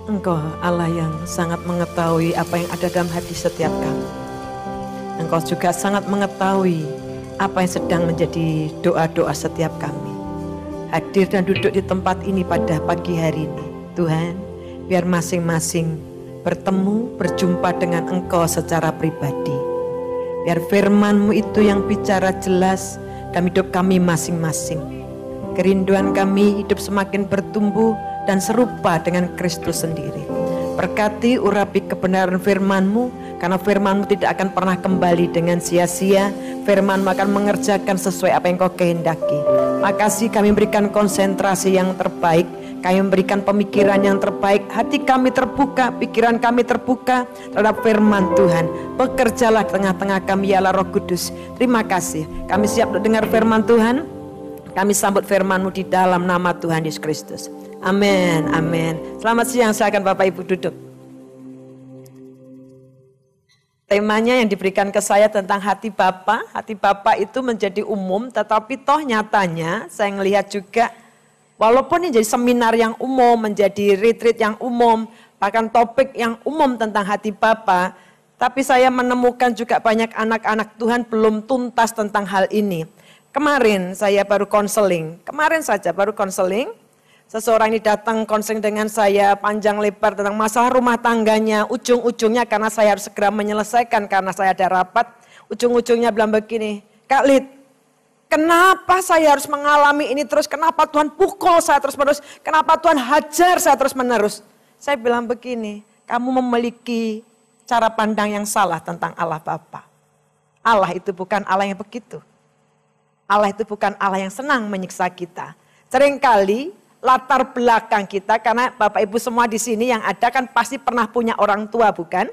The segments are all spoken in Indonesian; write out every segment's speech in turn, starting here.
Engkau Allah yang sangat mengetahui apa yang ada dalam hati setiap kami. Engkau juga sangat mengetahui apa yang sedang menjadi doa-doa setiap kami. Hadir dan duduk di tempat ini pada pagi hari ini. Tuhan, biar masing-masing bertemu, berjumpa dengan Engkau secara pribadi. Biar firman-Mu itu yang bicara jelas dalam hidup kami masing-masing. Kerinduan kami hidup semakin bertumbuh dan serupa dengan Kristus sendiri. Berkati urapi kebenaran firman-Mu, karena firman-Mu tidak akan pernah kembali dengan sia-sia. Firman-Mu akan mengerjakan sesuai apa yang Kau kehendaki. Makasih kami berikan konsentrasi yang terbaik, kami memberikan pemikiran yang terbaik, hati kami terbuka, pikiran kami terbuka terhadap firman Tuhan. Bekerjalah tengah-tengah kami ya Allah Roh Kudus. Terima kasih, kami siap mendengar firman Tuhan. Kami sambut firman-Mu di dalam nama Tuhan Yesus Kristus. Amin, amin. Selamat siang, silakan Bapak Ibu duduk. Temanya yang diberikan ke saya tentang hati Bapa. Hati Bapa itu menjadi umum, tetapi toh nyatanya saya melihat juga walaupun ini jadi seminar yang umum, menjadi retreat yang umum, bahkan topik yang umum tentang hati Bapa, tapi saya menemukan juga banyak anak-anak Tuhan belum tuntas tentang hal ini. Kemarin saya baru konseling, seseorang ini datang konseling dengan saya panjang lebar tentang masalah rumah tangganya. Ujung-ujungnya karena saya harus segera menyelesaikan karena saya ada rapat. Ujung-ujungnya bilang begini, Kak Lid, kenapa saya harus mengalami ini terus? Kenapa Tuhan pukul saya terus-menerus? Kenapa Tuhan hajar saya terus-menerus? Saya bilang begini, kamu memiliki cara pandang yang salah tentang Allah Bapa. Allah itu bukan Allah yang begitu. Allah itu bukan Allah yang senang menyiksa kita. Seringkali latar belakang kita, karena Bapak Ibu semua di sini yang ada kan pasti pernah punya orang tua, bukan?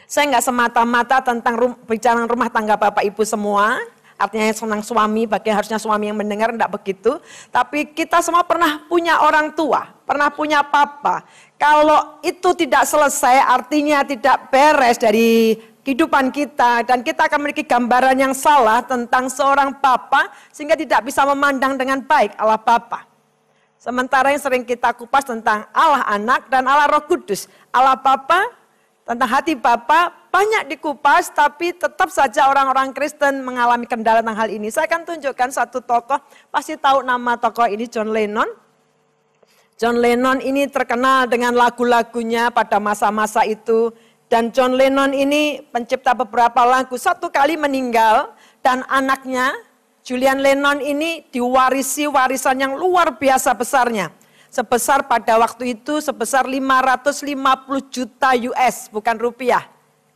Saya nggak semata-mata tentang bicara rumah tangga Bapak Ibu semua, artinya yang senang suami, bagian harusnya suami yang mendengar, enggak begitu. Tapi kita semua pernah punya orang tua, pernah punya papa. Kalau itu tidak selesai, artinya tidak beres dari kehidupan kita, dan kita akan memiliki gambaran yang salah tentang seorang papa, sehingga tidak bisa memandang dengan baik Allah Bapa. Sementara yang sering kita kupas tentang Allah Anak dan Allah Roh Kudus. Allah Bapa, tentang hati Bapa banyak dikupas, tapi tetap saja orang-orang Kristen mengalami kendala tentang hal ini. Saya akan tunjukkan satu tokoh, pasti tahu nama tokoh ini, John Lennon. John Lennon ini terkenal dengan lagu-lagunya pada masa-masa itu. Dan John Lennon ini pencipta beberapa lagu, satu kali meninggal dan anaknya Julian Lennon ini diwarisi warisan yang luar biasa besarnya. Sebesar pada waktu itu sebesar 550 juta US, bukan rupiah,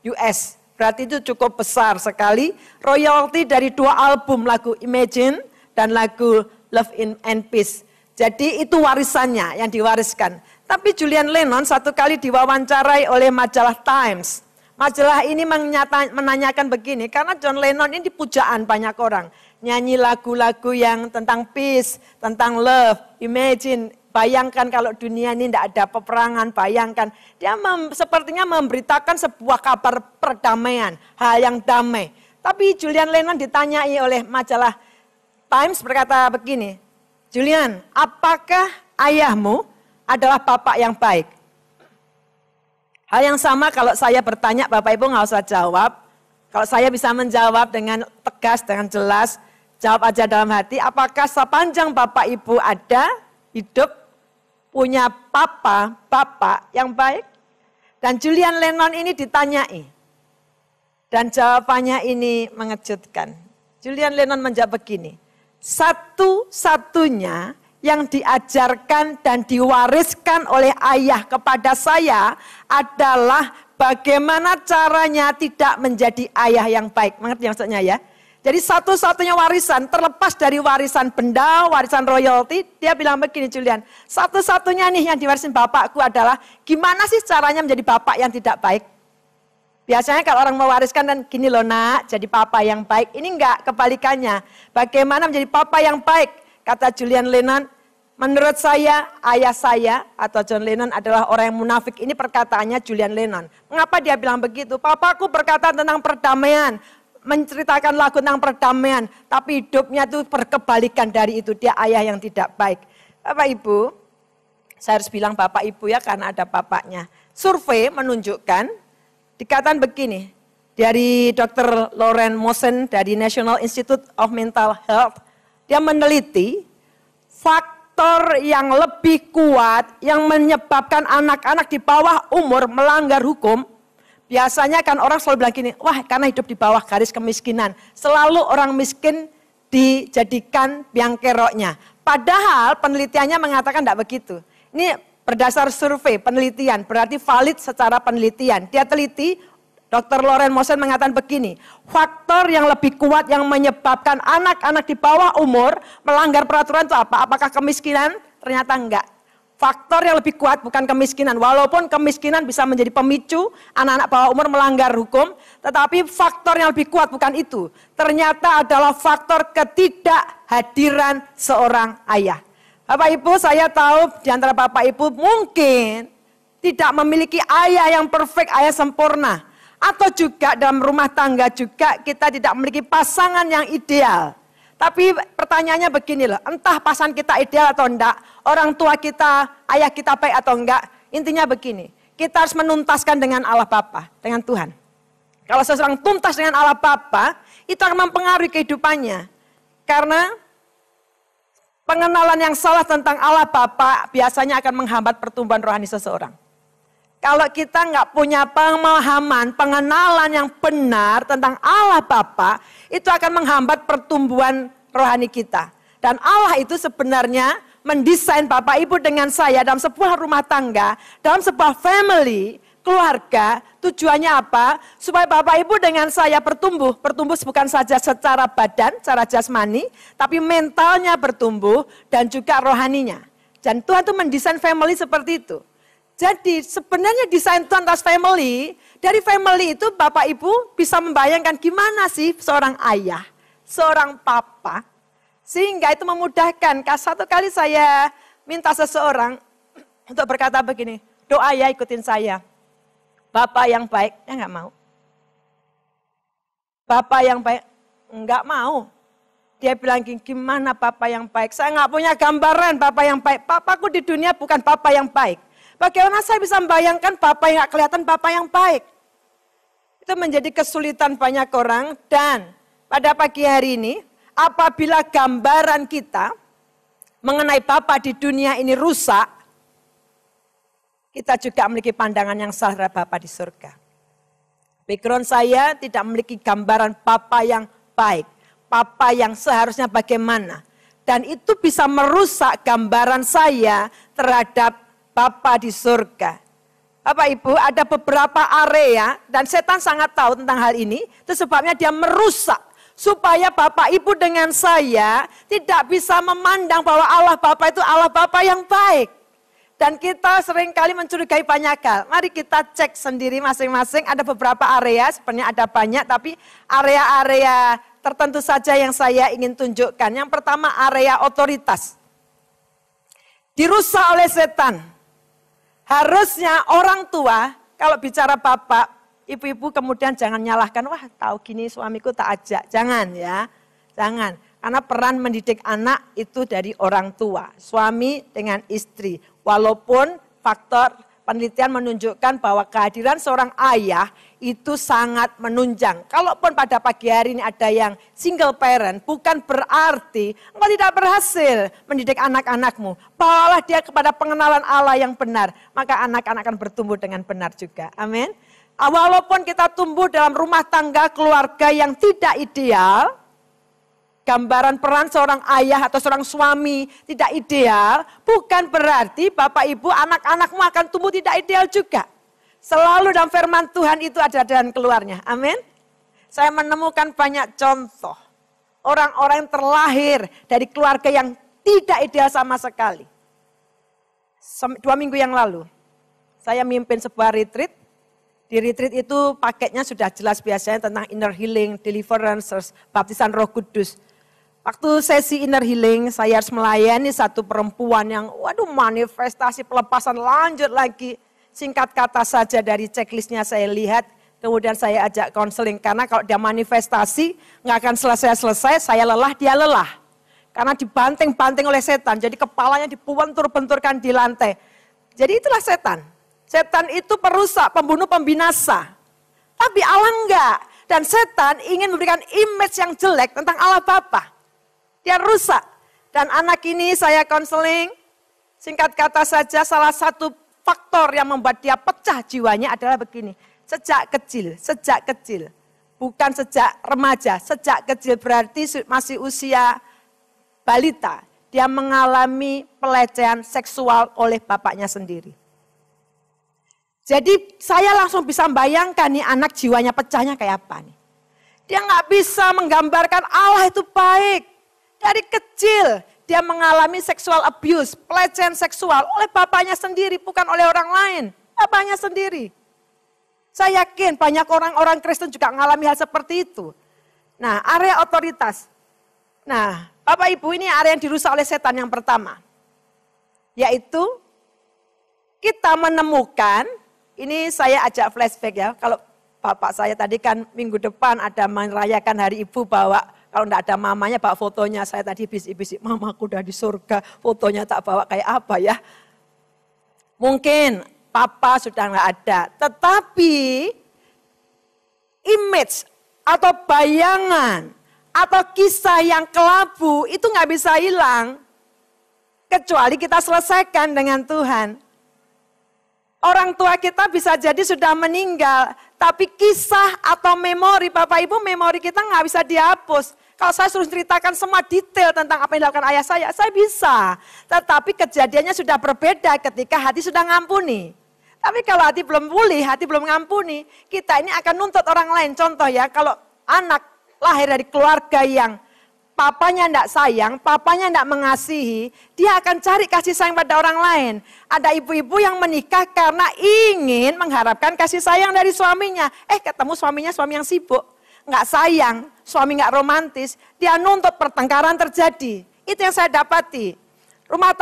US. Berarti itu cukup besar sekali. Royalti dari 2 album, lagu Imagine dan lagu Love and Peace. Jadi itu warisannya yang diwariskan. Tapi Julian Lennon satu kali diwawancarai oleh majalah Times. Majalah ini menanyakan begini, karena John Lennon ini pujaan banyak orang. Nyanyi lagu-lagu yang tentang peace, tentang love, imagine. Bayangkan kalau dunia ini tidak ada peperangan, bayangkan. Dia sepertinya memberitakan sebuah kabar perdamaian, hal yang damai. Tapi Julian Lennon ditanyai oleh majalah Times berkata begini, Julian, apakah ayahmu adalah bapak yang baik? Hal yang sama kalau saya bertanya, Bapak Ibu nggak usah jawab. Kalau saya bisa menjawab dengan tegas, dengan jelas, jawab aja dalam hati, apakah sepanjang Bapak Ibu ada, hidup, punya bapak yang baik? Dan Julian Lennon ini ditanyai. Dan jawabannya ini mengejutkan. Julian Lennon menjawab begini, satu-satunya yang diajarkan dan diwariskan oleh ayah kepada saya adalah bagaimana caranya tidak menjadi ayah yang baik. Mengerti maksudnya ya? Jadi satu-satunya warisan, terlepas dari warisan benda, warisan royalti, dia bilang begini Julian, satu-satunya nih yang diwarisin bapakku adalah gimana sih caranya menjadi bapak yang tidak baik. Biasanya kalau orang mewariskan dan gini loh nak, jadi papa yang baik. Ini enggak, kebalikannya. Bagaimana menjadi papa yang baik? Kata Julian Lennon, menurut saya, ayah saya atau John Lennon adalah orang yang munafik. Ini perkataannya Julian Lennon. Mengapa dia bilang begitu? Papaku berkata tentang perdamaian, menceritakan lagu tentang perdamaian. Tapi hidupnya itu berkebalikan dari itu. Dia ayah yang tidak baik. Bapak Ibu, Saya harus bilang Bapak Ibu ya karena ada bapaknya. Survei menunjukkan, dikatakan begini, dari Dr. Loren Mosen dari National Institute of Mental Health, dia meneliti faktor yang lebih kuat yang menyebabkan anak-anak di bawah umur melanggar hukum. Biasanya kan orang selalu bilang gini, wah karena hidup di bawah garis kemiskinan. Selalu orang miskin dijadikan biang keroknya. Padahal penelitiannya mengatakan tidak begitu. Ini berdasar survei, penelitian, berarti valid secara penelitian. Dia teliti, Dr. Loren Mosen mengatakan begini, faktor yang lebih kuat yang menyebabkan anak-anak di bawah umur melanggar peraturan itu apa? Apakah kemiskinan? Ternyata enggak. Faktor yang lebih kuat bukan kemiskinan, walaupun kemiskinan bisa menjadi pemicu anak-anak bawah umur melanggar hukum, tetapi faktor yang lebih kuat bukan itu. Ternyata adalah faktor ketidakhadiran seorang ayah. Bapak Ibu, saya tahu di antara Bapak Ibu mungkin tidak memiliki ayah yang perfect, ayah sempurna. Atau juga dalam rumah tangga juga kita tidak memiliki pasangan yang ideal. Tapi pertanyaannya begini loh, entah pasangan kita ideal atau enggak, orang tua kita, ayah kita baik atau enggak, intinya begini, kita harus menuntaskan dengan Allah Bapa, dengan Tuhan. Kalau seseorang tuntas dengan Allah Bapa, itu akan mempengaruhi kehidupannya. Karena pengenalan yang salah tentang Allah Bapa biasanya akan menghambat pertumbuhan rohani seseorang. Kalau kita nggak punya pemahaman, pengenalan yang benar tentang Allah Bapa, itu akan menghambat pertumbuhan rohani kita. Dan Allah itu sebenarnya mendesain Bapak Ibu dengan saya dalam sebuah rumah tangga, dalam sebuah family, keluarga, tujuannya apa? Supaya Bapak Ibu dengan saya bertumbuh bukan saja secara badan, secara jasmani, tapi mentalnya bertumbuh dan juga rohaninya. Dan Tuhan itu mendesain family seperti itu. Jadi sebenarnya desain Tuhan atas family, dari family itu Bapak Ibu bisa membayangkan gimana sih seorang ayah, seorang papa. Sehingga itu memudahkan. Satu kali saya minta seseorang untuk berkata begini, doa ya ikutin saya. Bapak yang baik, ya enggak mau. Bapak yang baik, enggak mau. Dia bilang gimana Bapak yang baik, saya enggak punya gambaran Bapak yang baik. Papaku di dunia bukan Bapak yang baik. Bagaimana saya bisa membayangkan Bapak yang gak kelihatan Bapak yang baik? Itu menjadi kesulitan banyak orang dan pada pagi hari ini apabila gambaran kita mengenai Bapak di dunia ini rusak, kita juga memiliki pandangan yang salah terhadap Bapak di surga. Background saya tidak memiliki gambaran Bapak yang baik, Bapak yang seharusnya bagaimana. Dan itu bisa merusak gambaran saya terhadap Bapa di surga. Bapak Ibu, ada beberapa area dan setan sangat tahu tentang hal ini. Itu sebabnya dia merusak. Supaya Bapak Ibu dengan saya tidak bisa memandang bahwa Allah Bapa itu Allah Bapa yang baik. Dan kita seringkali mencurigai banyak hal. Mari kita cek sendiri masing-masing. Ada beberapa area, sebenarnya ada banyak. Tapi area-area tertentu saja yang saya ingin tunjukkan. Yang pertama area otoritas. Dirusak oleh setan. Harusnya orang tua, kalau bicara bapak, ibu-ibu kemudian jangan nyalahkan, wah tahu gini suamiku tak ajak. Jangan ya, jangan. Karena peran mendidik anak itu dari orang tua, suami dengan istri. Walaupun faktor penelitian menunjukkan bahwa kehadiran seorang ayah itu sangat menunjang. Kalaupun pada pagi hari ini ada yang single parent, bukan berarti engkau tidak berhasil mendidik anak-anakmu. Bawalah dia kepada pengenalan Allah yang benar, maka anak-anak akan bertumbuh dengan benar juga. Amin. Walaupun kita tumbuh dalam rumah tangga keluarga yang tidak ideal, gambaran peran seorang ayah atau seorang suami tidak ideal, bukan berarti Bapak Ibu anak-anakmu akan tumbuh tidak ideal juga. Selalu dalam firman Tuhan itu ada jalan keluarnya. Amin. Saya menemukan banyak contoh. Orang-orang yang terlahir dari keluarga yang tidak ideal sama sekali. 2 minggu yang lalu, saya mimpin sebuah retreat. Di retreat itu paketnya sudah jelas biasanya tentang inner healing, deliverance, baptisan Roh Kudus. Waktu sesi inner healing, saya harus melayani satu perempuan yang manifestasi pelepasan lanjut lagi. Singkat kata saja dari checklistnya saya lihat, kemudian saya ajak konseling. Karena kalau dia manifestasi, nggak akan selesai-selesai, saya lelah, dia lelah. Karena dibanting-banting oleh setan, jadi kepalanya dibentur-benturkan di lantai. Jadi itulah setan. Setan itu perusak, pembunuh, pembinasa. Tapi Allah enggak. Dan setan ingin memberikan image yang jelek tentang Allah Bapa. Dia rusak. Dan anak ini saya konseling, singkat kata saja salah satu faktor yang membuat dia pecah jiwanya adalah begini. Sejak kecil. Bukan sejak remaja, sejak kecil berarti masih usia balita. Dia mengalami pelecehan seksual oleh bapaknya sendiri. Jadi saya langsung bisa membayangkan nih anak jiwanya pecahnya kayak apa nih. Dia nggak bisa menggambarkan Allah itu baik. Dari kecil dia mengalami seksual abuse, pelecehan seksual oleh bapaknya sendiri, bukan oleh orang lain. Bapaknya sendiri. Saya yakin banyak orang-orang Kristen juga mengalami hal seperti itu. Nah, area otoritas. Nah, Bapak Ibu, ini area yang dirusak oleh setan yang pertama. Yaitu kita menemukan, ini saya ajak flashback ya. Kalau bapak saya tadi kan minggu depan ada merayakan hari ibu, bawa, kalau enggak ada mamanya bawa fotonya. Saya tadi bisik-bisik, mamaku udah di surga, fotonya tak bawa kayak apa ya. Mungkin papa sudah enggak ada. Tetapi image atau bayangan atau kisah yang kelabu itu enggak bisa hilang. Kecuali kita selesaikan dengan Tuhan. Orang tua kita bisa jadi sudah meninggal, tapi kisah atau memori, Bapak Ibu, memori kita nggak bisa dihapus. Kalau saya suruh ceritakan semua detail tentang apa yang dilakukan ayah saya bisa. Tetapi kejadiannya sudah berbeda ketika hati sudah ngampuni. Tapi kalau hati belum pulih, hati belum ngampuni, kita ini akan nuntut orang lain. Contoh ya, kalau anak lahir dari keluarga yang papanya tidak sayang, papanya tidak mengasihi, dia akan cari kasih sayang pada orang lain. Ada ibu-ibu yang menikah karena ingin mengharapkan kasih sayang dari suaminya. Ketemu suaminya suami yang sibuk, nggak sayang, suami nggak romantis, dia nuntut pertengkaran terjadi. Itu yang saya dapati. Rumah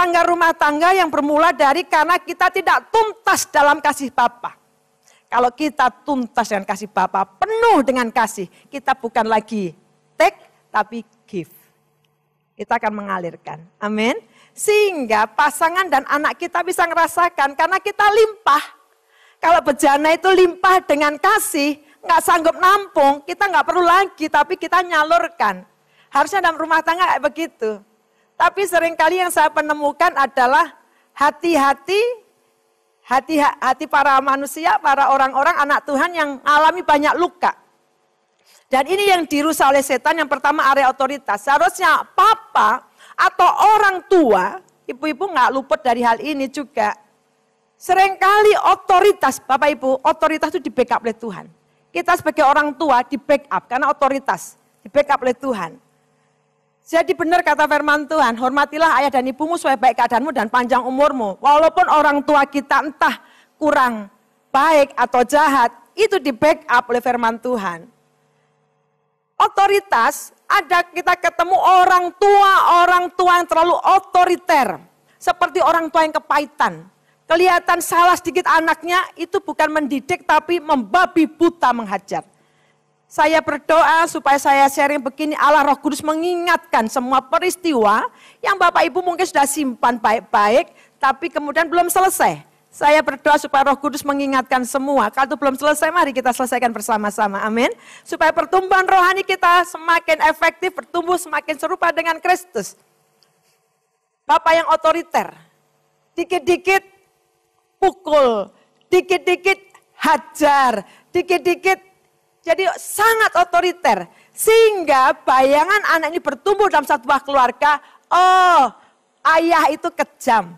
tangga yang bermula dari karena kita tidak tuntas dalam kasih Bapa. Kalau kita tuntas dengan kasih Bapa, penuh dengan kasih, kita bukan lagi take, tapi give. Kita akan mengalirkan. Amin. Sehingga pasangan dan anak kita bisa ngerasakan karena kita limpah. Kalau bejana itu limpah dengan kasih, nggak sanggup nampung, kita nggak perlu lagi, tapi kita nyalurkan. Harusnya dalam rumah tangga kayak begitu. Tapi seringkali yang saya menemukan adalah hati-hati para manusia, para orang-orang anak Tuhan yang alami banyak luka. Dan ini yang dirusak oleh setan, yang pertama area otoritas. Seharusnya papa atau orang tua, ibu-ibu nggak luput dari hal ini juga. Seringkali otoritas, Bapak Ibu, otoritas itu di backup oleh Tuhan. Kita sebagai orang tua di backup karena otoritas, di backup oleh Tuhan. Jadi benar kata firman Tuhan, hormatilah ayah dan ibumu supaya baik keadaanmu dan panjang umurmu. Walaupun orang tua kita entah kurang baik atau jahat, itu di backup oleh firman Tuhan. Otoritas, ada kita ketemu orang tua yang terlalu otoriter. Seperti orang tua yang kepahitan. Kelihatan salah sedikit anaknya, itu bukan mendidik tapi membabi buta menghajar. Saya berdoa supaya saya sharing begini, Allah Roh Kudus mengingatkan semua peristiwa yang Bapak Ibu mungkin sudah simpan baik-baik, tapi kemudian belum selesai. Saya berdoa supaya Roh Kudus mengingatkan semua. Kalau itu belum selesai, mari kita selesaikan bersama-sama. Amin. Supaya pertumbuhan rohani kita semakin efektif, bertumbuh semakin serupa dengan Kristus. Bapak yang otoriter. Dikit-dikit pukul, dikit-dikit hajar, dikit-dikit jadi sangat otoriter. Sehingga bayangan anak ini bertumbuh dalam satu buah keluarga, ayah itu kejam.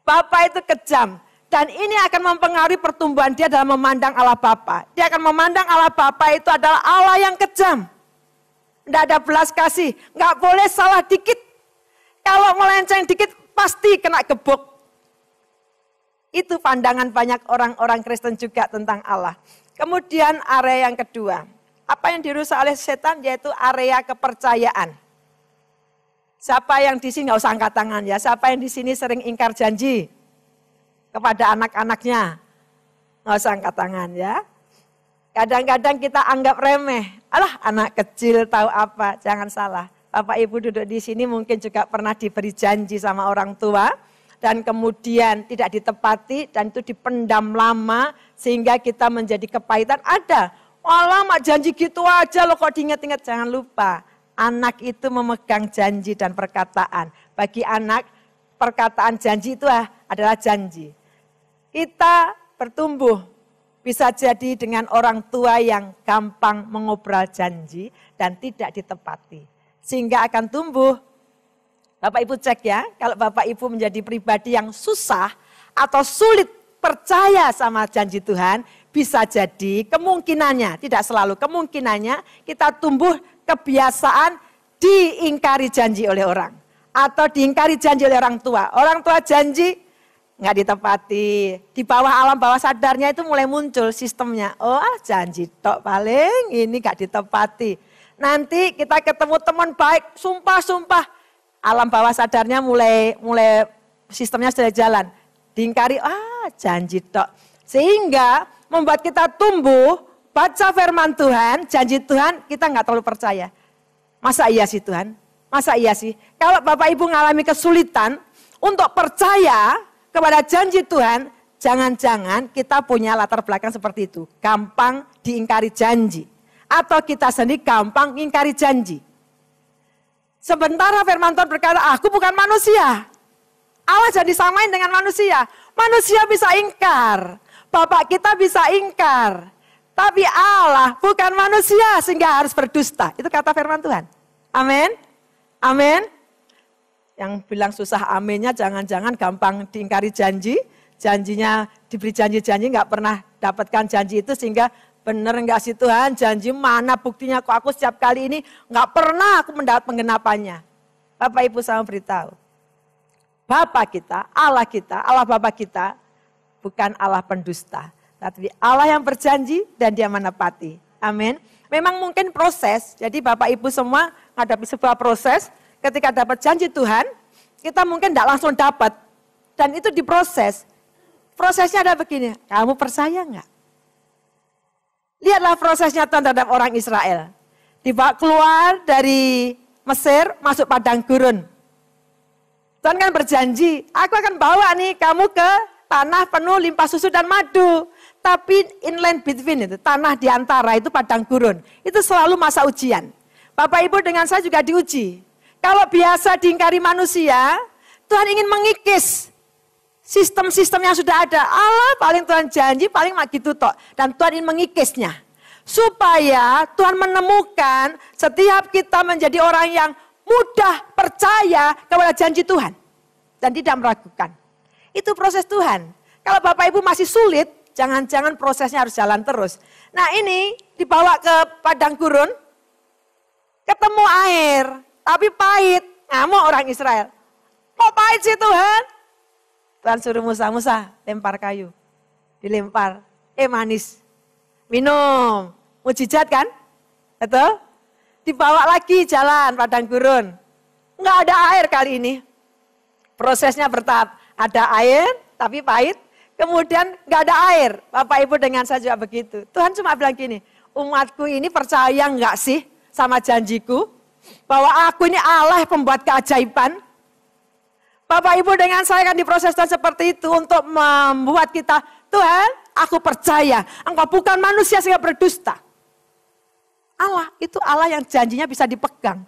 Bapak itu kejam. Dan ini akan mempengaruhi pertumbuhan dia dalam memandang Allah Bapa. Dia akan memandang Allah Bapa itu adalah Allah yang kejam. Tidak ada belas kasih. Nggak boleh salah dikit. Kalau melenceng dikit pasti kena gebuk. Itu pandangan banyak orang-orang Kristen juga tentang Allah. Kemudian area yang kedua. Apa yang dirusak oleh setan yaitu area kepercayaan. Siapa yang di sini nggak usah angkat tangan ya. Siapa yang di sini sering ingkar janji kepada anak-anaknya? Nggak usah angkat tangan ya. Kadang-kadang kita anggap remeh. Alah, anak kecil tahu apa? Jangan salah. Bapak Ibu duduk di sini mungkin juga pernah diberi janji sama orang tua. dan kemudian tidak ditepati dan itu dipendam lama sehingga kita menjadi kepahitan. Ada, walah mak janji gitu aja loh kok diingat-ingat. Jangan lupa, anak itu memegang janji dan perkataan. Bagi anak, perkataan janji itu adalah janji. Kita bertumbuh bisa jadi dengan orang tua yang gampang mengobrol janji dan tidak ditepati. Sehingga akan tumbuh. Bapak Ibu cek ya, kalau Bapak Ibu menjadi pribadi yang susah atau sulit percaya sama janji Tuhan, bisa jadi kemungkinannya, tidak selalu, kemungkinannya kita tumbuh kebiasaan diingkari janji oleh orang. Atau diingkari janji oleh orang tua. Orang tua janji nggak ditepati. Di bawah alam bawah sadarnya itu mulai muncul sistemnya. Oh janji tok paling ini nggak ditepati. Nanti kita ketemu teman baik, sumpah. Alam bawah sadarnya mulai sistemnya sudah jalan. Diingkari, janji tok. Sehingga membuat kita tumbuh, baca firman Tuhan, janji Tuhan, kita nggak terlalu percaya. Masa iya sih Tuhan? Masa iya sih? Kalau Bapak Ibu mengalami kesulitan untuk percaya kepada janji Tuhan, jangan-jangan kita punya latar belakang seperti itu. Gampang diingkari janji. Atau kita sendiri gampang ingkari janji. Sementara firman Tuhan berkata, aku bukan manusia. Allah jangan disamain dengan manusia. Manusia bisa ingkar. Bapak kita bisa ingkar. Tapi Allah bukan manusia sehingga harus berdusta. Itu kata firman Tuhan. Amin. Amin. Yang bilang susah aminnya jangan-jangan gampang diingkari janji. Janjinya diberi janji-janji gak pernah dapatkan janji itu sehingga benar enggak sih Tuhan, janji mana buktinya kok aku setiap kali ini enggak pernah aku mendapat penggenapannya. Bapak Ibu saya beritahu, Bapa kita, Allah Bapa kita bukan Allah pendusta. Tapi Allah yang berjanji dan dia menepati. Amin. Memang mungkin proses, jadi Bapak Ibu semua menghadapi sebuah proses, ketika dapat janji Tuhan, kita mungkin enggak langsung dapat. Dan itu diproses. Prosesnya ada begini, kamu percaya enggak? Lihatlah prosesnya Tuhan terhadap orang Israel. Dibawa keluar dari Mesir, masuk padang gurun. Tuhan kan berjanji, aku akan bawa nih kamu ke tanah penuh limpah susu dan madu. Tapi inland between itu, tanah di antara itu padang gurun. Itu selalu masa ujian. Bapak Ibu dengan saya juga diuji. Kalau biasa diingkari manusia, Tuhan ingin mengikis sistem-sistem yang sudah ada. Allah paling Tuhan janji, paling mak gitu tok. Dan Tuhan ingin mengikisnya. Supaya Tuhan menemukan setiap kita menjadi orang yang mudah percaya kepada janji Tuhan. Dan tidak meragukan. Itu proses Tuhan. Kalau Bapak Ibu masih sulit, jangan-jangan prosesnya harus jalan terus. Nah ini dibawa ke padang gurun, ketemu air, tapi pahit. Ngamuk orang Israel. Kok pahit sih Tuhan? Tuhan suruh Musa, lempar kayu. Dilempar, manis. Minum, mujizat kan? Betul? Dibawa lagi jalan padang gurun. Enggak ada air kali ini. Prosesnya bertahap. Ada air, tapi pahit. Kemudian enggak ada air. Bapak Ibu dengan saya juga begitu. Tuhan cuma bilang gini, umatku ini percaya enggak sih sama janjiku? Bahwa aku ini Allah pembuat keajaiban. Bapak Ibu dengan saya kan diproses Tuhan seperti itu untuk membuat kita, Tuhan aku percaya engkau bukan manusia sehingga berdusta. Allah itu Allah yang janjinya bisa dipegang.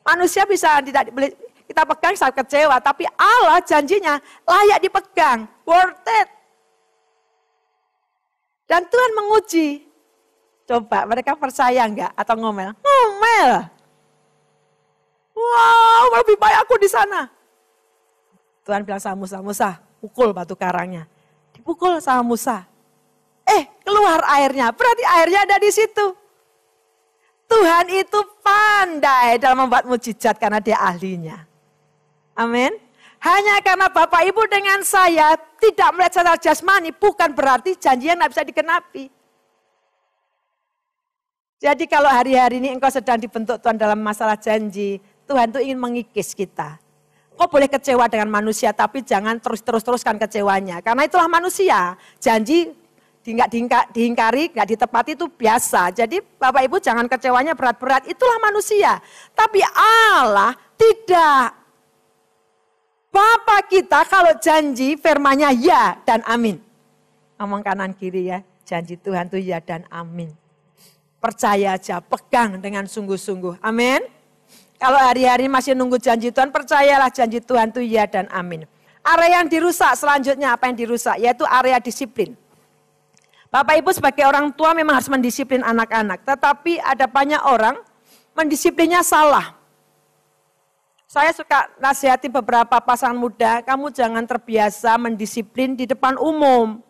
Manusia bisa tidak kita pegang saat kecewa, tapi Allah janjinya layak dipegang, worth it. Dan Tuhan menguji. Coba mereka percaya enggak atau ngomel? Ngomel. Wow, lebih baik aku di sana. Tuhan bilang sama Musa, pukul batu karangnya. Dipukul sama Musa. Keluar airnya, berarti airnya ada di situ. Tuhan itu pandai dalam membuat mujizat karena dia ahlinya. Amin. Hanya karena Bapak Ibu dengan saya tidak melihat secara jasmani, bukan berarti janjinya tidak bisa dikenapi. Jadi kalau hari-hari ini engkau sedang dibentuk Tuhan dalam masalah janji, Tuhan itu ingin mengikis kita. Kau boleh kecewa dengan manusia, tapi jangan terus-teruskan kecewanya. Karena itulah manusia. Janji diingkari, nggak ditepati itu biasa. Jadi Bapak Ibu jangan kecewanya berat-berat. Itulah manusia. Tapi Allah tidak. Bapa kita kalau janji firman-Nya ya dan amin. Ngomong kanan kiri ya, janji Tuhan itu ya dan amin. Percaya aja, pegang dengan sungguh-sungguh. Amin. Kalau hari-hari masih nunggu janji Tuhan, percayalah janji Tuhan itu ya dan amin. Area yang dirusak selanjutnya apa yang dirusak? Yaitu area disiplin. Bapak Ibu sebagai orang tua memang harus mendisiplin anak-anak. Tetapi ada banyak orang mendisiplinnya salah. Saya suka nasihati beberapa pasangan muda, kamu jangan terbiasa mendisiplin di depan umum.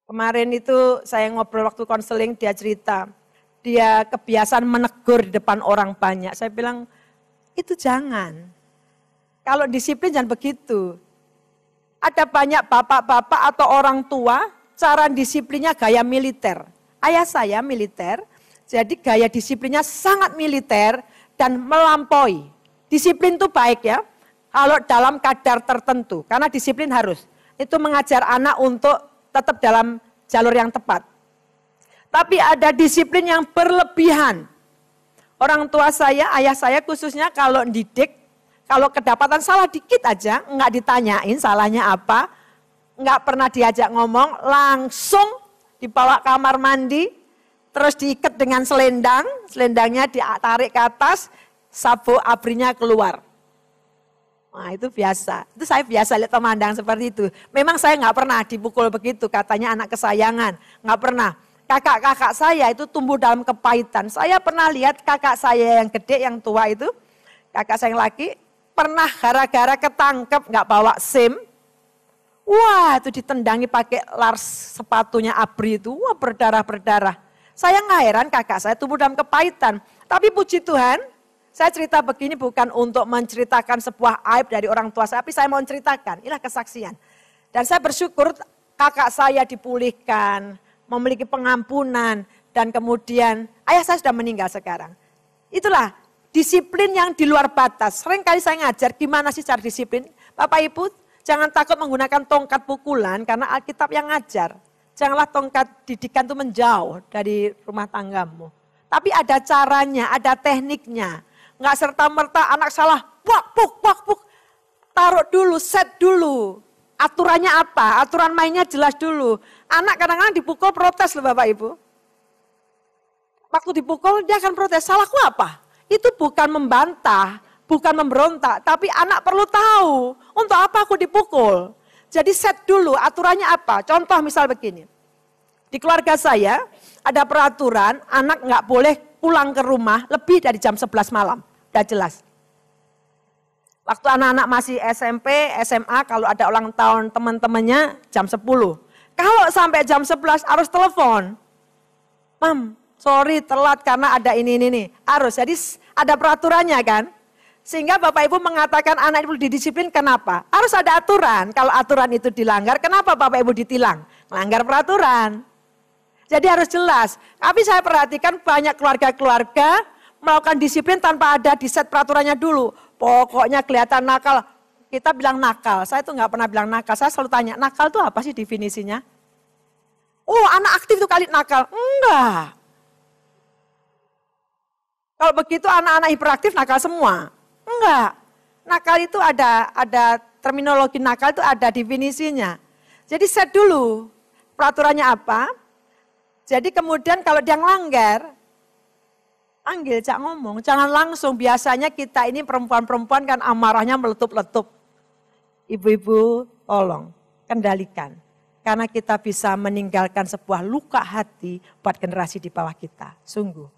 Kemarin itu saya ngobrol waktu konseling, dia cerita, dia kebiasaan menegur di depan orang banyak. Saya bilang, itu jangan. Kalau disiplin jangan begitu. Ada banyak bapak-bapak atau orang tua, cara disiplinnya gaya militer. Ayah saya militer, jadi gaya disiplinnya sangat militer, dan melampaui. Disiplin itu baik ya, kalau dalam kadar tertentu. Karena disiplin harus. Itu mengajar anak untuk tetap dalam jalur yang tepat. Tapi ada disiplin yang berlebihan. Orang tua saya, ayah saya khususnya kalau didik, kalau kedapatan salah dikit aja, enggak ditanyain salahnya apa, enggak pernah diajak ngomong, langsung dibawa kamar mandi, terus diikat dengan selendang, selendangnya ditarik ke atas, sabuk abrinya keluar. Nah itu biasa, itu saya biasa lihat pemandangan seperti itu. Memang saya nggak pernah dipukul begitu, katanya anak kesayangan, nggak pernah. Kakak-kakak saya itu tumbuh dalam kepahitan. Saya pernah lihat kakak saya yang gede, yang tua itu, kakak saya yang laki, pernah gara-gara ketangkep nggak bawa SIM, wah itu ditendangi pakai lars sepatunya abri itu, wah berdarah-berdarah. Saya nggak heran kakak saya tumbuh dalam kepahitan. Tapi puji Tuhan, saya cerita begini bukan untuk menceritakan sebuah aib dari orang tua saya, tapi saya mau menceritakan, inilah kesaksian. Dan saya bersyukur kakak saya dipulihkan, memiliki pengampunan, dan kemudian ayah saya sudah meninggal sekarang. Itulah disiplin yang di luar batas. Sering kali saya ngajar gimana sih cara disiplin. Bapak Ibu jangan takut menggunakan tongkat pukulan karena Alkitab yang ngajar. Janganlah tongkat didikan itu menjauh dari rumah tanggamu. Tapi ada caranya, ada tekniknya. Enggak serta-merta anak salah, puk. Taruh dulu, set dulu. Aturannya apa? Aturan mainnya jelas dulu. Anak kadang-kadang dipukul protes loh Bapak Ibu. Waktu dipukul dia akan protes, salahku apa? Itu bukan membantah, bukan memberontak. Tapi anak perlu tahu, untuk apa aku dipukul. Jadi set dulu aturannya apa. Contoh misal begini. Di keluarga saya ada peraturan anak nggak boleh pulang ke rumah lebih dari jam 11 malam. Udah jelas. Waktu anak-anak masih SMP, SMA kalau ada ulang tahun teman-temannya jam 10. Kalau sampai jam 11 harus telepon. Mam, sorry telat karena ada ini. Harus, jadi ada peraturannya kan. Sehingga Bapak Ibu mengatakan anak itu didisiplin kenapa? Harus ada aturan. Kalau aturan itu dilanggar, kenapa Bapak Ibu ditilang? Melanggar peraturan. Jadi harus jelas. Tapi saya perhatikan banyak keluarga-keluarga melakukan disiplin tanpa ada di set peraturannya dulu. Pokoknya kelihatan nakal. Kita bilang nakal, saya tuh nggak pernah bilang nakal. Saya selalu tanya, nakal itu apa sih definisinya? Oh anak aktif itu kali nakal. Enggak. Kalau begitu anak-anak hiperaktif nakal semua. Enggak, nakal itu ada terminologi nakal itu ada definisinya. Jadi set dulu peraturannya apa. Jadi kemudian kalau dia ngelanggar, panggil, cak ngomong. Jangan langsung, biasanya kita ini perempuan-perempuan kan amarahnya meletup-letup. Ibu-ibu tolong kendalikan. Karena kita bisa meninggalkan sebuah luka hati buat generasi di bawah kita, sungguh.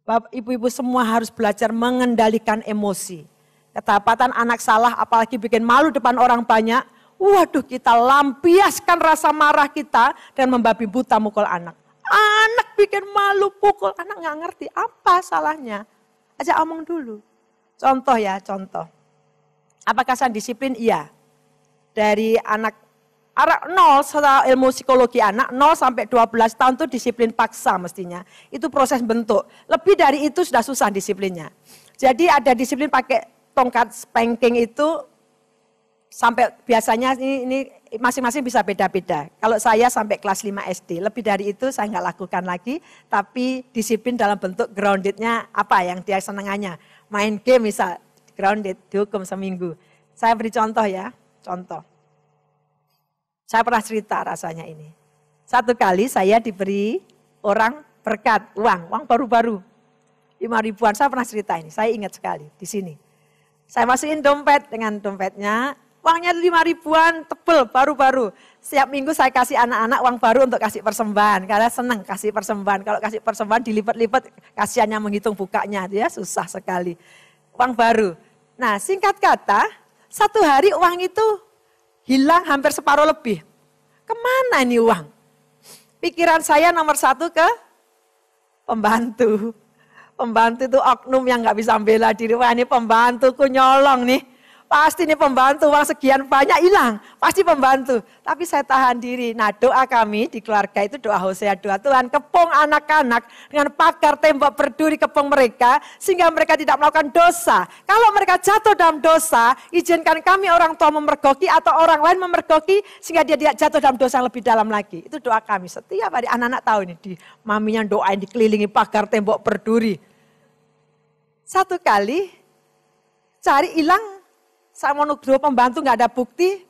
Ibu-ibu semua harus belajar mengendalikan emosi. Kedapatan anak salah apalagi bikin malu depan orang banyak. Waduh kita lampiaskan rasa marah kita dan membabi buta mukul anak. Anak bikin malu pukul, anak gak ngerti apa salahnya. Ajak omong dulu. Contoh ya, contoh. Apakah saya disiplin? Iya. Dari anak 0 setelah ilmu psikologi anak 0 sampai 12 tahun itu disiplin paksa mestinya. Itu proses bentuk. Lebih dari itu sudah susah disiplinnya. Jadi ada disiplin pakai tongkat spanking itu sampai biasanya ini masing-masing bisa beda-beda. Kalau saya sampai kelas 5 SD, lebih dari itu saya nggak lakukan lagi. Tapi disiplin dalam bentuk groundednya apa yang dia senengannya. Main game misal, grounded, dihukum seminggu. Saya beri contoh ya, contoh. Saya pernah cerita rasanya ini. Satu kali saya diberi orang berkat, uang baru-baru. 5.000-an, saya pernah cerita ini, saya ingat sekali di sini. Saya masukin dompet dengan dompetnya, uangnya 5.000-an, tebel, baru-baru. Setiap minggu saya kasih anak-anak uang baru untuk kasih persembahan, karena senang kasih persembahan. Kalau kasih persembahan dilipat-lipat, kasihannya menghitung bukanya, ya susah sekali. Uang baru. Nah singkat kata, satu hari uang itu hilang hampir separuh lebih. Kemana ini uang? Pikiran saya nomor satu ke pembantu. Pembantu itu oknum yang gak bisa bela diri. Wah ini pembantuku nyolong nih. Pasti nih pembantu uang sekian banyak hilang. Pasti pembantu. Tapi saya tahan diri. Nah doa kami di keluarga itu doa Hosea, doa Tuhan kepung anak-anak dengan pagar tembok berduri kepung mereka. Sehingga mereka tidak melakukan dosa. Kalau mereka jatuh dalam dosa, izinkan kami orang tua memergoki atau orang lain memergoki. Sehingga dia tidak jatuh dalam dosa yang lebih dalam lagi. Itu doa kami. Setiap hari anak-anak tahu ini. Di maminya doain dikelilingi pagar tembok berduri. Satu kali cari hilang. Saya mau nuduh pembantu nggak ada bukti,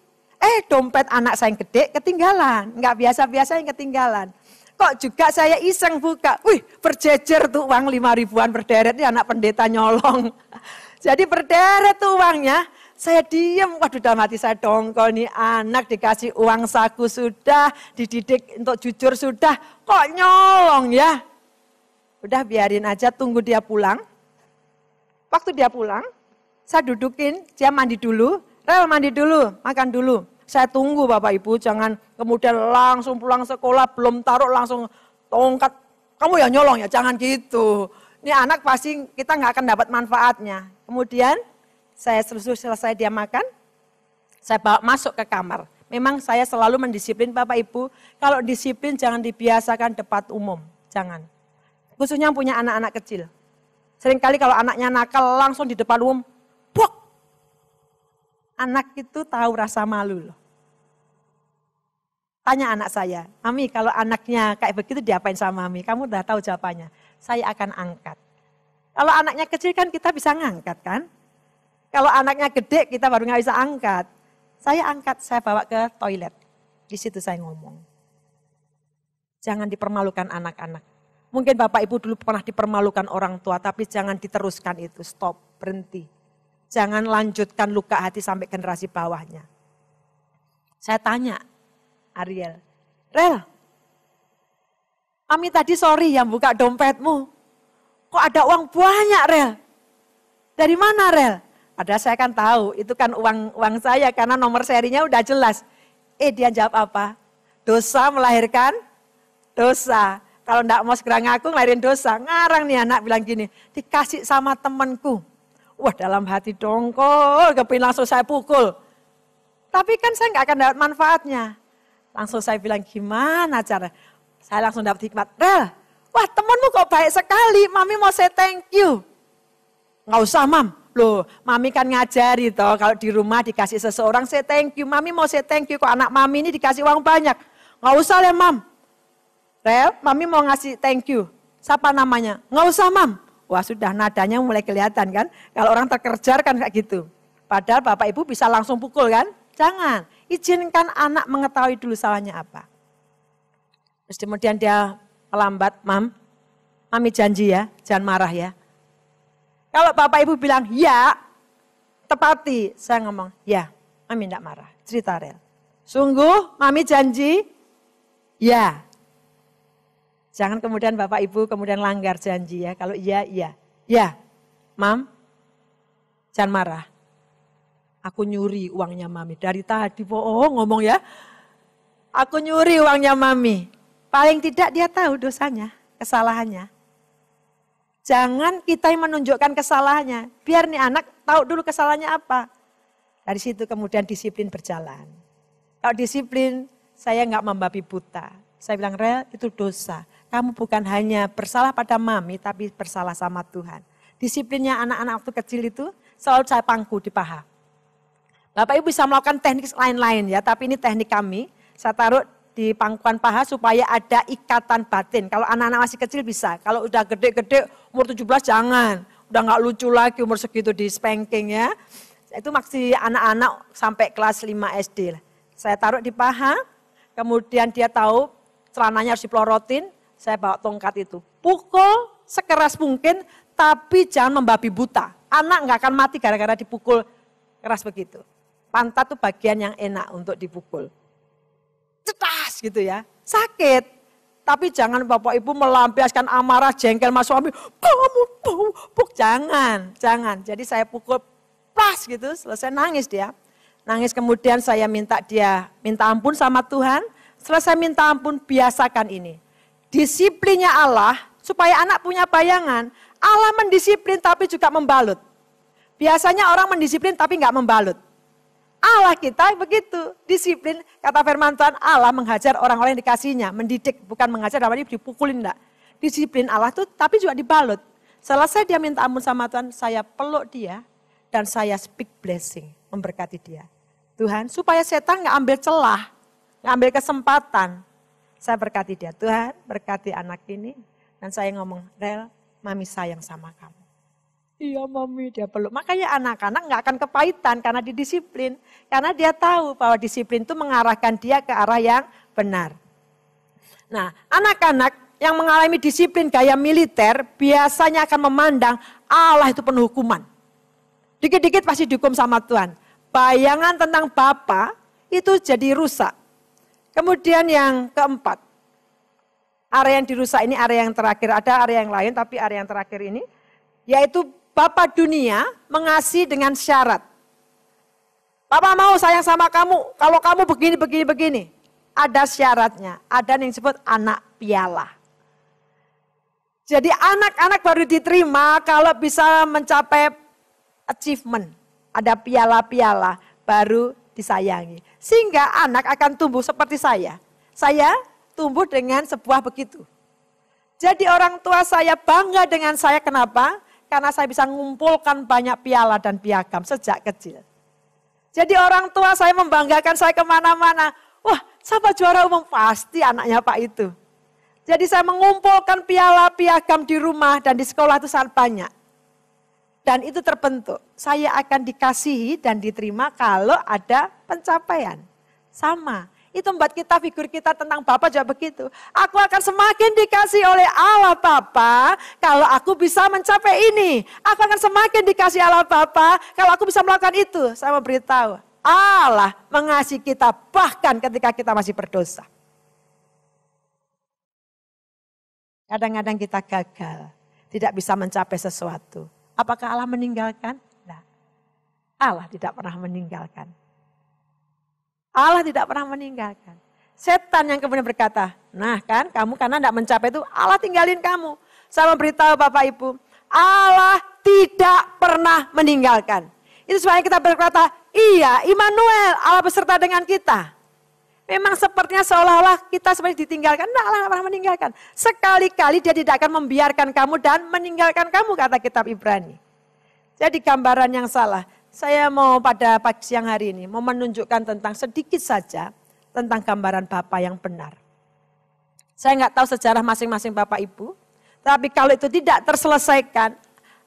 dompet anak saya yang gede ketinggalan, nggak biasa-biasa yang ketinggalan. Kok juga saya iseng buka, berjejer tuh uang 5.000-an berderet, ini anak pendeta nyolong. Jadi berderet tuh uangnya, saya diem, waduh dalam hati saya dongkol nih anak dikasih uang saku sudah, dididik untuk jujur sudah, kok nyolong ya. Udah biarin aja tunggu dia pulang, waktu dia pulang, saya dudukin, dia mandi dulu, Rel mandi dulu, makan dulu. Saya tunggu Bapak Ibu, jangan kemudian langsung pulang sekolah, belum taruh langsung tongkat. Kamu ya nyolong ya, jangan gitu. Ini anak pasti kita nggak akan dapat manfaatnya. Kemudian saya selesai dia makan, saya bawa masuk ke kamar. Memang saya selalu mendisiplin Bapak Ibu, kalau disiplin jangan dibiasakan depan umum, jangan. Khususnya yang punya anak-anak kecil. Seringkali kalau anaknya nakal langsung di depan umum, anak itu tahu rasa malu loh. Tanya anak saya, Mami kalau anaknya kayak begitu diapain sama Mami? Kamu udah tahu jawabannya. Saya akan angkat. Kalau anaknya kecil kan kita bisa ngangkat kan? Kalau anaknya gede kita baru nggak bisa angkat. Saya angkat, saya bawa ke toilet. Di situ saya ngomong. Jangan dipermalukan anak-anak. Mungkin Bapak Ibu dulu pernah dipermalukan orang tua, tapi jangan diteruskan itu, stop, berhenti. Jangan lanjutkan luka hati sampai generasi bawahnya. Saya tanya, Ariel, Rel, Mami tadi sorry yang buka dompetmu. Kok ada uang banyak Rel? Dari mana Rel? Padahal saya kan tahu, itu kan uang saya karena nomor serinya udah jelas. Dia jawab apa? Dosa melahirkan dosa. Kalau enggak mau segera ngaku ngelahirin dosa. Ngarang nih anak bilang gini, dikasih sama temanku. Wah dalam hati dongkol, kepingin langsung saya pukul. Tapi kan saya nggak akan dapat manfaatnya. Langsung saya bilang gimana cara? Saya langsung dapat hikmat. Rel, wah temenmu kok baik sekali, Mami mau say thank you. Nggak usah Mam, loh Mami kan ngajari toh kalau di rumah dikasih seseorang say thank you. Mami mau say thank you kok anak Mami ini dikasih uang banyak. Nggak usah ya Mam. Rel, Mami mau ngasih thank you. Siapa namanya? Nggak usah Mam. Wah sudah nadanya mulai kelihatan kan. Kalau orang terkejar kan kayak gitu. Padahal Bapak Ibu bisa langsung pukul kan. Jangan. Izinkan anak mengetahui dulu salahnya apa. Terus kemudian dia melambat. Mami janji ya. Jangan marah ya. Kalau Bapak Ibu bilang ya. Tepati. Saya ngomong ya. Mami enggak marah. Cerita Rel. Sungguh Mami janji. Ya. Jangan kemudian Bapak Ibu kemudian langgar janji ya. Kalau iya, iya. Ya, Mam, jangan marah. Aku nyuri uangnya Mami. Dari tadi ngomong ya. Aku nyuri uangnya Mami. Paling tidak dia tahu dosanya, kesalahannya. Jangan kita yang menunjukkan kesalahannya. Biar nih anak tahu dulu kesalahannya apa. Dari situ kemudian disiplin berjalan. Kalau disiplin, saya nggak membabi buta. Saya bilang, Rel itu dosa. Kamu bukan hanya bersalah pada Mami, tapi bersalah sama Tuhan. Disiplinnya anak-anak waktu kecil itu selalu saya pangku di paha. Bapak Ibu bisa melakukan teknik lain-lain ya, tapi ini teknik kami. Saya taruh di pangkuan paha supaya ada ikatan batin. Kalau anak-anak masih kecil bisa, kalau udah gede-gede umur 17 jangan. udah nggak lucu lagi umur segitu di spanking ya. Itu masih anak-anak sampai kelas 5 SD. Saya taruh di paha, kemudian dia tahu celananya harus dipelorotin, saya bawa tongkat itu. Pukul sekeras mungkin, tapi jangan membabi buta. Anak nggak akan mati gara-gara dipukul keras begitu. Pantat tuh bagian yang enak untuk dipukul. Cetas gitu ya, sakit. Tapi jangan Bapak Ibu melampiaskan amarah, jengkel mas suami, kamu puk, jangan. Jadi saya pukul pas gitu, selesai nangis dia. Nangis kemudian saya minta dia minta ampun sama Tuhan. Selesai minta ampun, biasakan ini. Disiplinnya Allah, supaya anak punya bayangan, Allah mendisiplin tapi juga membalut. Biasanya orang mendisiplin tapi nggak membalut. Allah kita begitu, disiplin. Kata firman Tuhan, Allah menghajar orang-orang yang dikasihnya, mendidik, bukan mengajar dalam arti dipukulin enggak. Disiplin Allah tuh tapi juga dibalut. Selesai dia minta ampun sama Tuhan, saya peluk dia dan saya speak blessing, memberkati dia. Tuhan, supaya setan nggak ambil celah, nggak ambil kesempatan. Saya berkati dia, Tuhan berkati anak ini. Dan saya ngomong, Rel, mami sayang sama kamu. Iya mami, dia peluk. Makanya anak-anak gak akan kepahitan karena didisiplin. Karena dia tahu bahwa disiplin itu mengarahkan dia ke arah yang benar. Nah, anak-anak yang mengalami disiplin gaya militer biasanya akan memandang Allah itu penuh hukuman. Dikit-dikit pasti dihukum sama Tuhan. Bayangan tentang Bapa itu jadi rusak. Kemudian yang keempat, area yang dirusak ini area yang terakhir. Ada area yang lain tapi area yang terakhir ini, yaitu Bapa dunia mengasihi dengan syarat. Papa mau sayang sama kamu, kalau kamu begini. Ada syaratnya, ada yang disebut anak piala. Jadi anak-anak baru diterima kalau bisa mencapai achievement. Ada piala-piala baru disayangi. Sehingga anak akan tumbuh seperti saya. Saya tumbuh dengan sebuah begitu. Jadi orang tua saya bangga dengan saya, kenapa? Karena saya bisa mengumpulkan banyak piala dan piagam sejak kecil. Jadi orang tua saya membanggakan saya kemana-mana. Wah, siapa juara umum? Pasti anaknya Pak itu. Jadi saya mengumpulkan piala piagam di rumah dan di sekolah itu sangat banyak. Dan itu terbentuk. Saya akan dikasihi dan diterima kalau ada pencapaian. Sama. Itu membuat kita, figur kita tentang Bapa juga begitu. Aku akan semakin dikasih oleh Allah Bapa kalau aku bisa mencapai ini. Aku akan semakin dikasih Allah Bapa kalau aku bisa melakukan itu. Saya mau beritahu, Allah mengasihi kita bahkan ketika kita masih berdosa. Kadang-kadang kita gagal, tidak bisa mencapai sesuatu. Apakah Allah meninggalkan? Nah, Allah tidak pernah meninggalkan. Allah tidak pernah meninggalkan. Setan yang kemudian berkata, nah kan kamu karena tidak mencapai itu, Allah tinggalin kamu. Saya memberitahu Bapak Ibu, Allah tidak pernah meninggalkan. Itu sebabnya kita berkata, iya Immanuel, Allah beserta dengan kita. Memang sepertinya seolah-olah kita seperti ditinggalkan. Nah, Allah tidak pernah meninggalkan. Sekali-kali dia tidak akan membiarkan kamu dan meninggalkan kamu, kata kitab Ibrani. Jadi gambaran yang salah. Saya mau pada pagi siang hari ini mau menunjukkan tentang sedikit saja tentang gambaran Bapa yang benar. Saya nggak tahu sejarah masing-masing Bapak Ibu, tapi kalau itu tidak terselesaikan,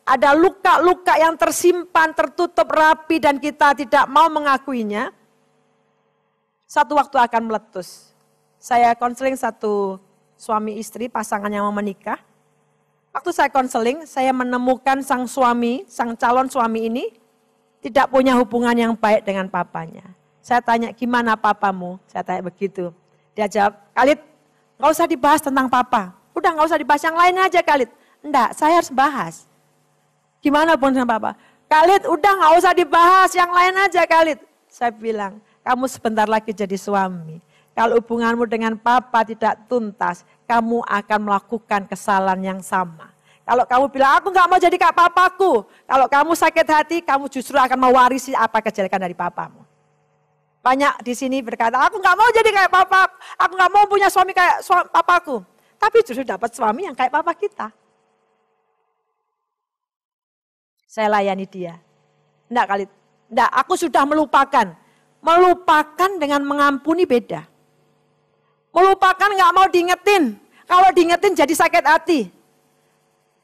ada luka-luka yang tersimpan, tertutup rapi dan kita tidak mau mengakuinya, satu waktu akan meletus. Saya konseling satu suami istri, pasangan yang mau menikah. Waktu saya konseling, saya menemukan sang suami, sang calon suami ini, tidak punya hubungan yang baik dengan papanya. Saya tanya, gimana papamu? Saya tanya begitu. Dia jawab, Khalid, gak usah dibahas tentang papa. Udah gak usah dibahas, yang lain aja Khalid. Enggak, saya harus bahas. Gimana pun sama papa? Khalid, udah gak usah dibahas, yang lain aja Khalid. Saya bilang, kamu sebentar lagi jadi suami. Kalau hubunganmu dengan papa tidak tuntas, kamu akan melakukan kesalahan yang sama. Kalau kamu bilang, aku gak mau jadi kayak papaku. Kalau kamu sakit hati, kamu justru akan mewarisi apa kejelekan dari papamu. Banyak di sini berkata, aku gak mau jadi kayak papa. Aku gak mau punya suami kayak papaku. Tapi justru dapat suami yang kayak papa kita. Saya layani dia. Enggak kali, enggak, aku sudah melupakan. Melupakan dengan mengampuni beda. Melupakan gak mau diingetin. Kalau diingetin jadi sakit hati.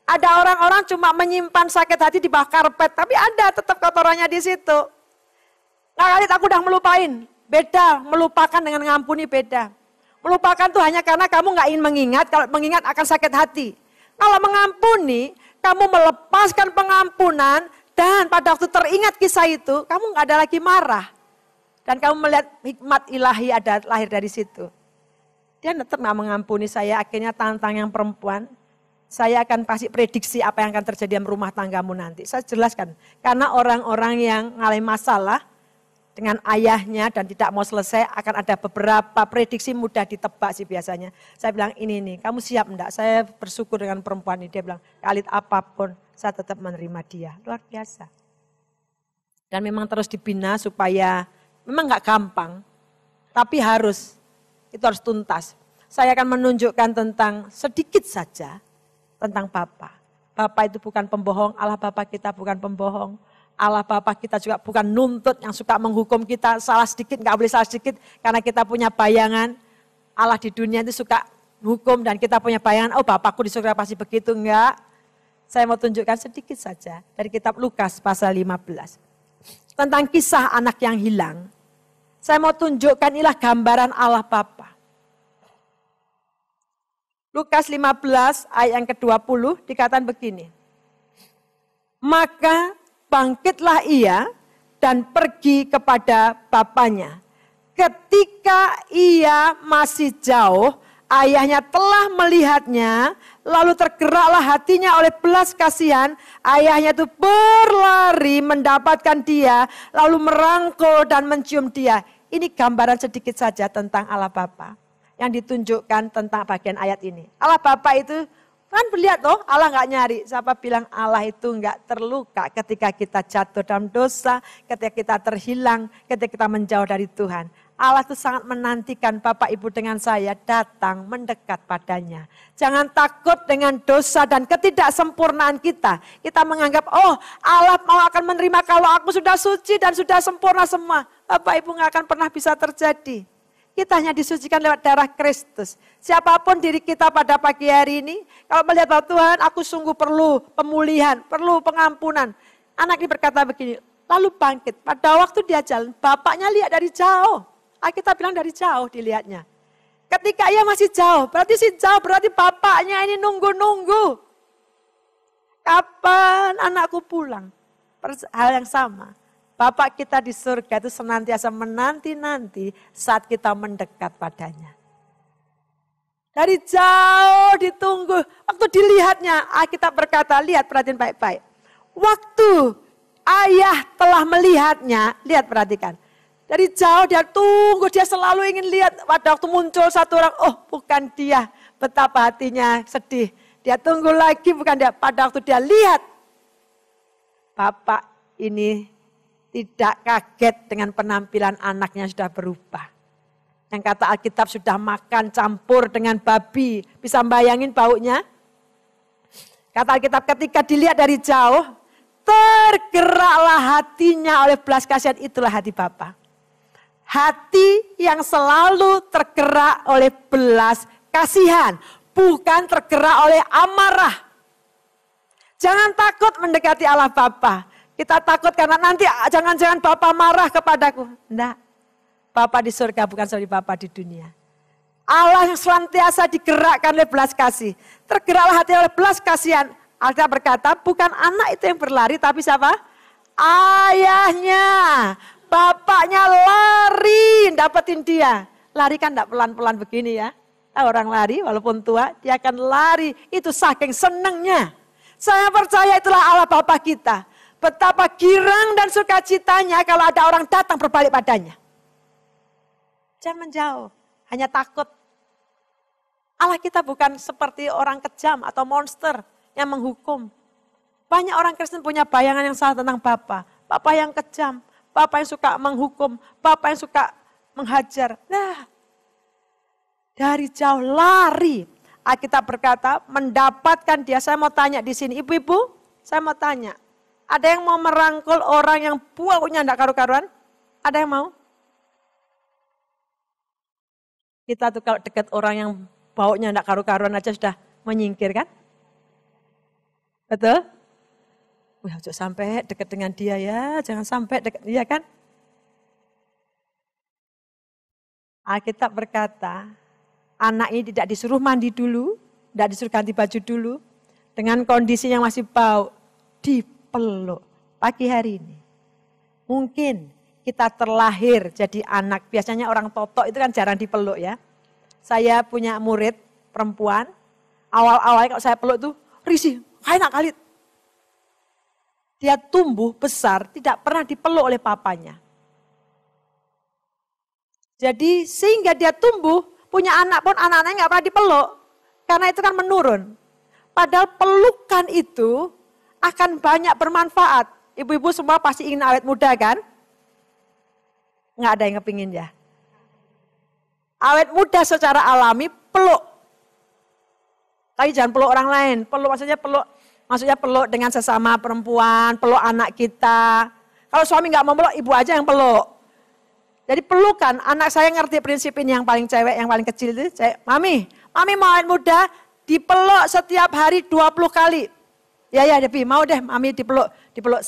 Ada orang-orang cuma menyimpan sakit hati di bawah karpet, tapi ada tetap kotorannya di situ. Nah, kali aku udah melupain. Beda, melupakan dengan ngampuni beda. Melupakan tuh hanya karena kamu nggak ingin mengingat, kalau mengingat akan sakit hati. Kalau mengampuni, kamu melepaskan pengampunan, dan pada waktu teringat kisah itu, kamu nggak ada lagi marah. Dan kamu melihat hikmat ilahi ada lahir dari situ. Dia tetap nggak mengampuni saya, akhirnya tantang yang perempuan. Saya akan kasih prediksi apa yang akan terjadi dalam rumah tanggamu nanti. Saya jelaskan, karena orang-orang yang mengalami masalah, dengan ayahnya dan tidak mau selesai akan ada beberapa prediksi mudah ditebak sih biasanya. Saya bilang ini nih, kamu siap enggak? Saya bersyukur dengan perempuan ini. Dia bilang, Khalid apapun saya tetap menerima dia. Luar biasa. Dan memang terus dibina supaya memang enggak gampang. Tapi harus, itu harus tuntas. Saya akan menunjukkan tentang sedikit saja tentang Bapa. Bapa itu bukan pembohong, Allah Bapa kita bukan pembohong. Allah Bapa kita juga bukan nuntut yang suka menghukum kita salah sedikit, nggak boleh salah sedikit. Karena kita punya bayangan, Allah di dunia itu suka hukum dan kita punya bayangan, oh Bapakku di surga pasti begitu, enggak. Saya mau tunjukkan sedikit saja dari kitab Lukas pasal 15. Tentang kisah anak yang hilang. Saya mau tunjukkan inilah gambaran Allah Bapa. Lukas 15 ayat yang ke-20 dikatakan begini. Maka bangkitlah ia dan pergi kepada bapaknya. Ketika ia masih jauh, ayahnya telah melihatnya, lalu tergeraklah hatinya oleh belas kasihan. Ayahnya itu berlari mendapatkan dia, lalu merangkul dan mencium dia. Ini gambaran sedikit saja tentang Allah Bapa yang ditunjukkan tentang bagian ayat ini. Allah Bapa itu kan lihat loh, Allah nggak nyari. Siapa bilang Allah itu nggak terluka ketika kita jatuh dalam dosa, ketika kita terhilang, ketika kita menjauh dari Tuhan. Allah itu sangat menantikan Bapak Ibu dengan saya datang mendekat padanya. Jangan takut dengan dosa dan ketidaksempurnaan kita. Kita menganggap, oh Allah mau akan menerima kalau aku sudah suci dan sudah sempurna semua. Bapak Ibu nggak akan pernah bisa terjadi. Kita hanya disucikan lewat darah Kristus. Siapapun diri kita pada pagi hari ini, kalau melihat bahwa Tuhan aku sungguh perlu pemulihan, perlu pengampunan. Anak ini berkata begini, lalu bangkit. Pada waktu dia jalan, bapaknya lihat dari jauh. Kita bilang dari jauh dilihatnya. Ketika ia masih jauh, berarti bapaknya ini nunggu-nunggu. Kapan anakku pulang? Hal yang sama. Bapak kita di surga itu senantiasa menanti-nanti saat kita mendekat padanya. Dari jauh ditunggu, waktu dilihatnya, kita berkata, lihat perhatian baik-baik. Waktu ayah telah melihatnya, lihat perhatikan. Dari jauh dia tunggu, dia selalu ingin lihat. Pada waktu muncul satu orang, oh bukan dia, betapa hatinya sedih. Dia tunggu lagi, bukan dia. Pada waktu dia lihat, Bapak ini tidak kaget dengan penampilan anaknya sudah berubah. Yang kata Alkitab sudah makan campur dengan babi. Bisa bayangin baunya? Kata Alkitab ketika dilihat dari jauh, tergeraklah hatinya oleh belas kasihan, itulah hati Bapa. Hati yang selalu tergerak oleh belas kasihan, bukan tergerak oleh amarah. Jangan takut mendekati Allah Bapa. Kita takut karena nanti jangan-jangan Bapa marah kepadaku. Enggak. Bapa di surga bukan seperti Bapa di dunia. Allah yang senantiasa digerakkan oleh belas kasih. Tergeraklah hati oleh belas kasihan. Alkitab berkata bukan anak itu yang berlari tapi siapa? Ayahnya. Bapaknya lari dapetin dia. Lari kan enggak pelan-pelan begini ya. Orang lari walaupun tua dia akan lari. Itu saking senangnya. Saya percaya itulah Allah Bapa kita. Betapa girang dan sukacitanya kalau ada orang datang berbalik padanya. Jangan menjauh, hanya takut. Allah kita bukan seperti orang kejam atau monster yang menghukum. Banyak orang Kristen punya bayangan yang salah tentang Bapa. Bapa yang kejam, Bapa yang suka menghukum, Bapa yang suka menghajar. Nah, dari jauh lari. Alkitab berkata mendapatkan dia. Saya mau tanya di sini, ibu-ibu, saya mau tanya. Ada yang mau merangkul orang yang baunya enggak karu-karuan? Ada yang mau? Kita tuh kalau dekat orang yang baunya enggak karu-karuan aja sudah menyingkir kan? Betul? Wah, jangan sampai dekat dengan dia ya, jangan sampai dekat, iya kan? Alkitab berkata, anak ini tidak disuruh mandi dulu, tidak disuruh ganti baju dulu, dengan kondisi yang masih bau, dipeluk pagi hari ini. Mungkin kita terlahir jadi anak, biasanya orang totok itu kan jarang dipeluk ya. Saya punya murid perempuan, awal-awalnya kalau saya peluk tuh risih, enak kali. Dia tumbuh besar, tidak pernah dipeluk oleh papanya. Jadi sehingga dia tumbuh, punya anak pun anak-anaknya nggak pernah dipeluk. Karena itu kan menurun. Padahal pelukan itu akan banyak bermanfaat. Ibu-ibu semua pasti ingin awet muda kan? Nggak ada yang kepingin ya. Awet muda secara alami peluk. Tapi jangan peluk orang lain. Peluk maksudnya peluk dengan sesama perempuan, peluk anak kita. Kalau suami nggak mau peluk, ibu aja yang peluk. Jadi pelukan, anak saya ngerti prinsip ini yang paling cewek, yang paling kecil itu. Mami mau awet muda, dipeluk setiap hari 20 kali. Ya Devi, mau deh mami dipeluk 1,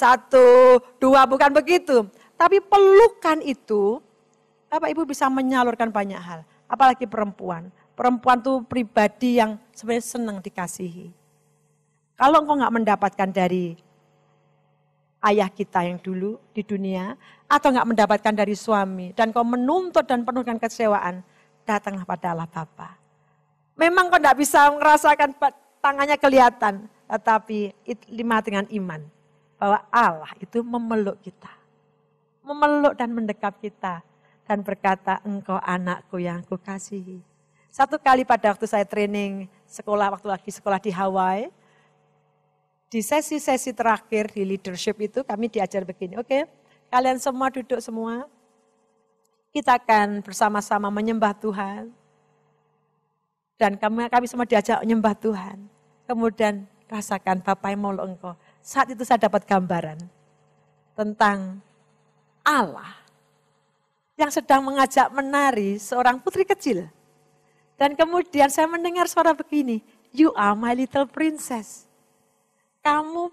2, bukan begitu. Tapi pelukan itu, Bapak Ibu bisa menyalurkan banyak hal. Apalagi perempuan. Perempuan tuh pribadi yang sebenarnya senang dikasihi. Kalau engkau nggak mendapatkan dari ayah kita yang dulu di dunia, atau nggak mendapatkan dari suami, dan kau menuntut dan penuh dengan kecewaan, datanglah pada Allah Bapa. Memang kau nggak bisa merasakan tangannya kelihatan, tetapi lima dengan iman, bahwa Allah itu memeluk kita. Memeluk dan mendekap kita, dan berkata, engkau anakku yang kukasihi. Satu kali pada waktu saya training sekolah, waktu lagi sekolah di Hawaii, di sesi-sesi terakhir di leadership itu kami diajar begini, oke, kalian semua duduk semua, kita akan bersama-sama menyembah Tuhan. Dan kami semua diajak menyembah Tuhan. Kemudian rasakan Bapa yang meluk engkau. Saat itu saya dapat gambaran tentang Allah yang sedang mengajak menari seorang putri kecil. Dan kemudian saya mendengar suara begini, you are my little princess. Kamu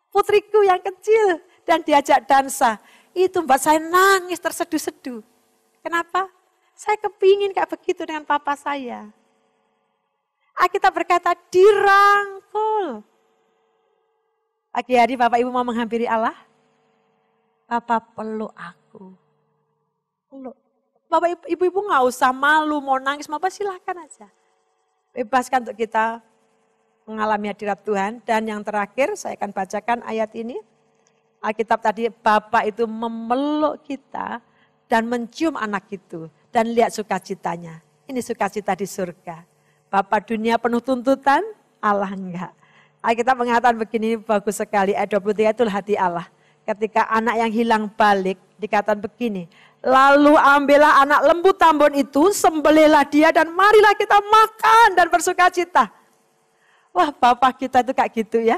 putriku yang kecil dan diajak dansa. Itu membuat saya nangis terseduh-seduh. Kenapa? Saya kepingin kayak begitu dengan papa saya. Kita berkata dirangkul. Pagi hari Bapak Ibu mau menghampiri Allah? Bapak peluk aku. Peluk. Bapak Ibu gak usah malu, mau nangis, mau apa silahkan aja. Bebaskan untuk kita mengalami hadirat Tuhan. Dan yang terakhir saya akan bacakan ayat ini. Alkitab tadi, Bapak itu memeluk kita dan mencium anak itu. Dan lihat sukacitanya. Ini sukacita di surga. Bapak dunia penuh tuntutan, Allah enggak. Alkitab mengatakan begini, bagus sekali. Ayat 23 itulah hati Allah. Ketika anak yang hilang balik, dikatakan begini. Lalu ambillah anak lembu tambun itu, sembelihlah dia dan marilah kita makan dan bersukacita. Wah, Bapak kita itu kayak gitu ya.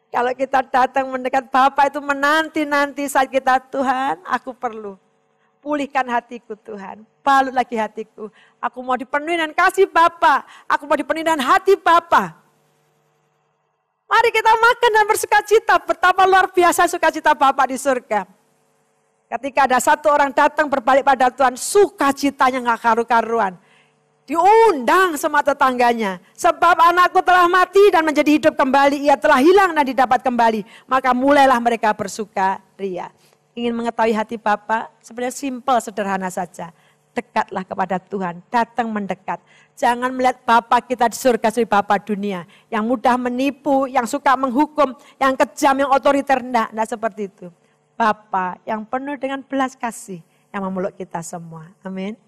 Kalau kita datang mendekat Bapak itu menanti-nanti saat kita, Tuhan aku perlu. Pulihkan hatiku Tuhan, balut lagi hatiku. Aku mau dipenuhi dengan kasih Bapa, aku mau dipenuhi dengan hati Bapa. Mari kita makan dan bersukacita, betapa luar biasa sukacita Bapa di surga. Ketika ada satu orang datang berbalik pada Tuhan, sukacitanya gak karu-karuan. Diundang semua tetangganya. Sebab anakku telah mati dan menjadi hidup kembali. Ia telah hilang dan didapat kembali. Maka mulailah mereka bersukaria. Ingin mengetahui hati Bapa? Sebenarnya simpel, sederhana saja. Dekatlah kepada Tuhan, datang mendekat. Jangan melihat Bapa kita di surga sebagai Bapa dunia. Yang mudah menipu, yang suka menghukum, yang kejam, yang otoriter. Tidak seperti itu. Bapa yang penuh dengan belas kasih yang memeluk kita semua. Amin.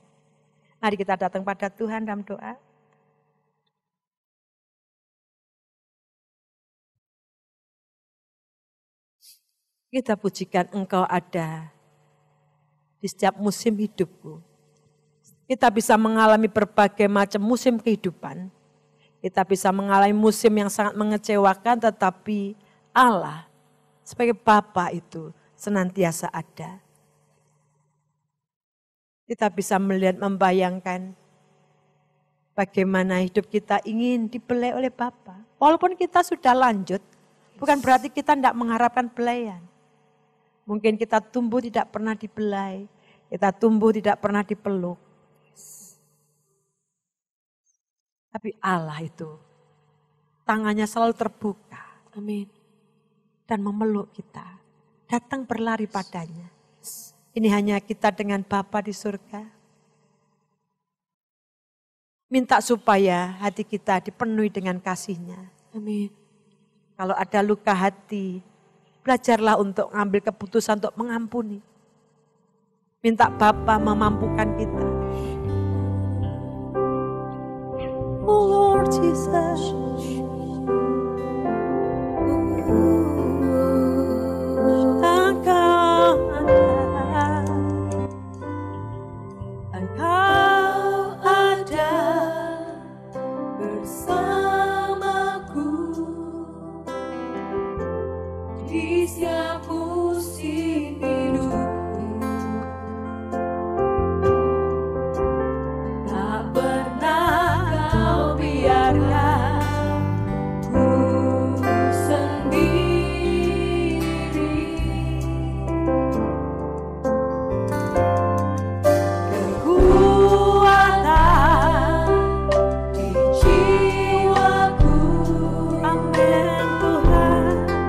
Mari kita datang pada Tuhan dalam doa. Kita pujikan Engkau ada di setiap musim hidupku. Kita bisa mengalami berbagai macam musim kehidupan. Kita bisa mengalami musim yang sangat mengecewakan, tetapi Allah sebagai Bapa itu senantiasa ada. Kita bisa melihat, membayangkan Bagaimana hidup kita ingin dibelai oleh Bapa. Walaupun kita sudah lanjut, bukan berarti kita tidak mengharapkan belaian. Mungkin kita tumbuh tidak pernah dibelai, kita tumbuh tidak pernah dipeluk. Tapi Allah itu, tangannya selalu terbuka. Amin. Dan memeluk kita, datang berlari padanya. Ini hanya kita dengan Bapa di surga. Minta supaya hati kita dipenuhi dengan kasih-Nya. Amin. Kalau ada luka hati, belajarlah untuk mengambil keputusan untuk mengampuni. Minta Bapa memampukan kita. Oh Lord Jesus. Engkau ada bersamaku di setiap musim hidupku. Tak pernah kau biarkan ku sendiri. Kekuatan di jiwaku, amin Tuhan,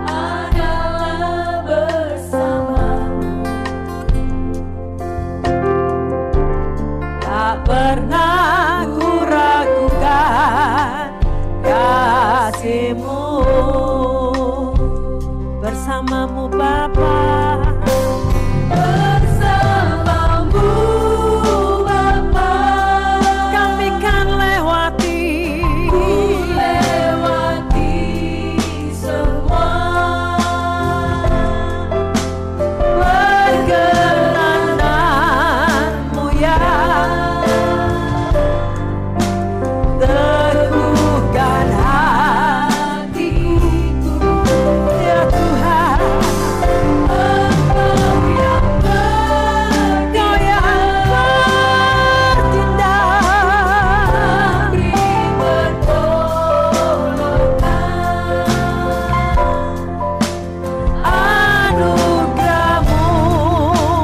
adalah bersamamu. Tak pernah ku ragukan kasih-Mu, bersamamu Bapa. Bersamamu Bapa, kami kan lewati semua perkenananmu ya. Teguhkan hatiku ya Tuhan. Engkau yang bertindak, beri pertolongan. Anugerah-Mu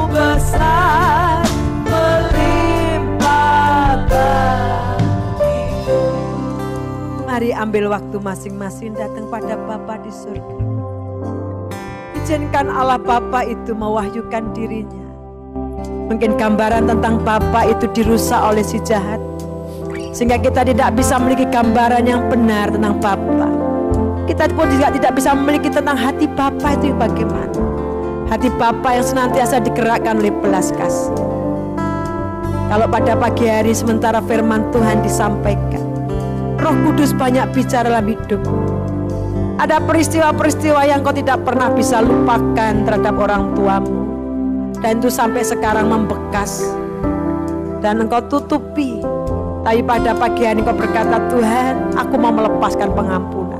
besar, melimpah bagiku. Mari ambil waktu masing-masing datang pada Bapa di surga. Izinkan Allah Bapa itu mewahyukan dirinya. Mungkin gambaran tentang Bapa itu dirusak oleh si jahat, sehingga kita tidak bisa memiliki gambaran yang benar tentang Bapa. Kita pun juga tidak bisa memiliki tentang hati Bapa itu bagaimana. Hati Bapa yang senantiasa digerakkan oleh belas kasih. Kalau pada pagi hari sementara firman Tuhan disampaikan, Roh Kudus banyak bicara dalam hidupmu. Ada peristiwa-peristiwa yang kau tidak pernah bisa lupakan terhadap orang tuamu. Dan itu sampai sekarang membekas. Dan engkau tutupi. Tapi pada pagi hari engkau berkata, Tuhan, aku mau melepaskan pengampunan.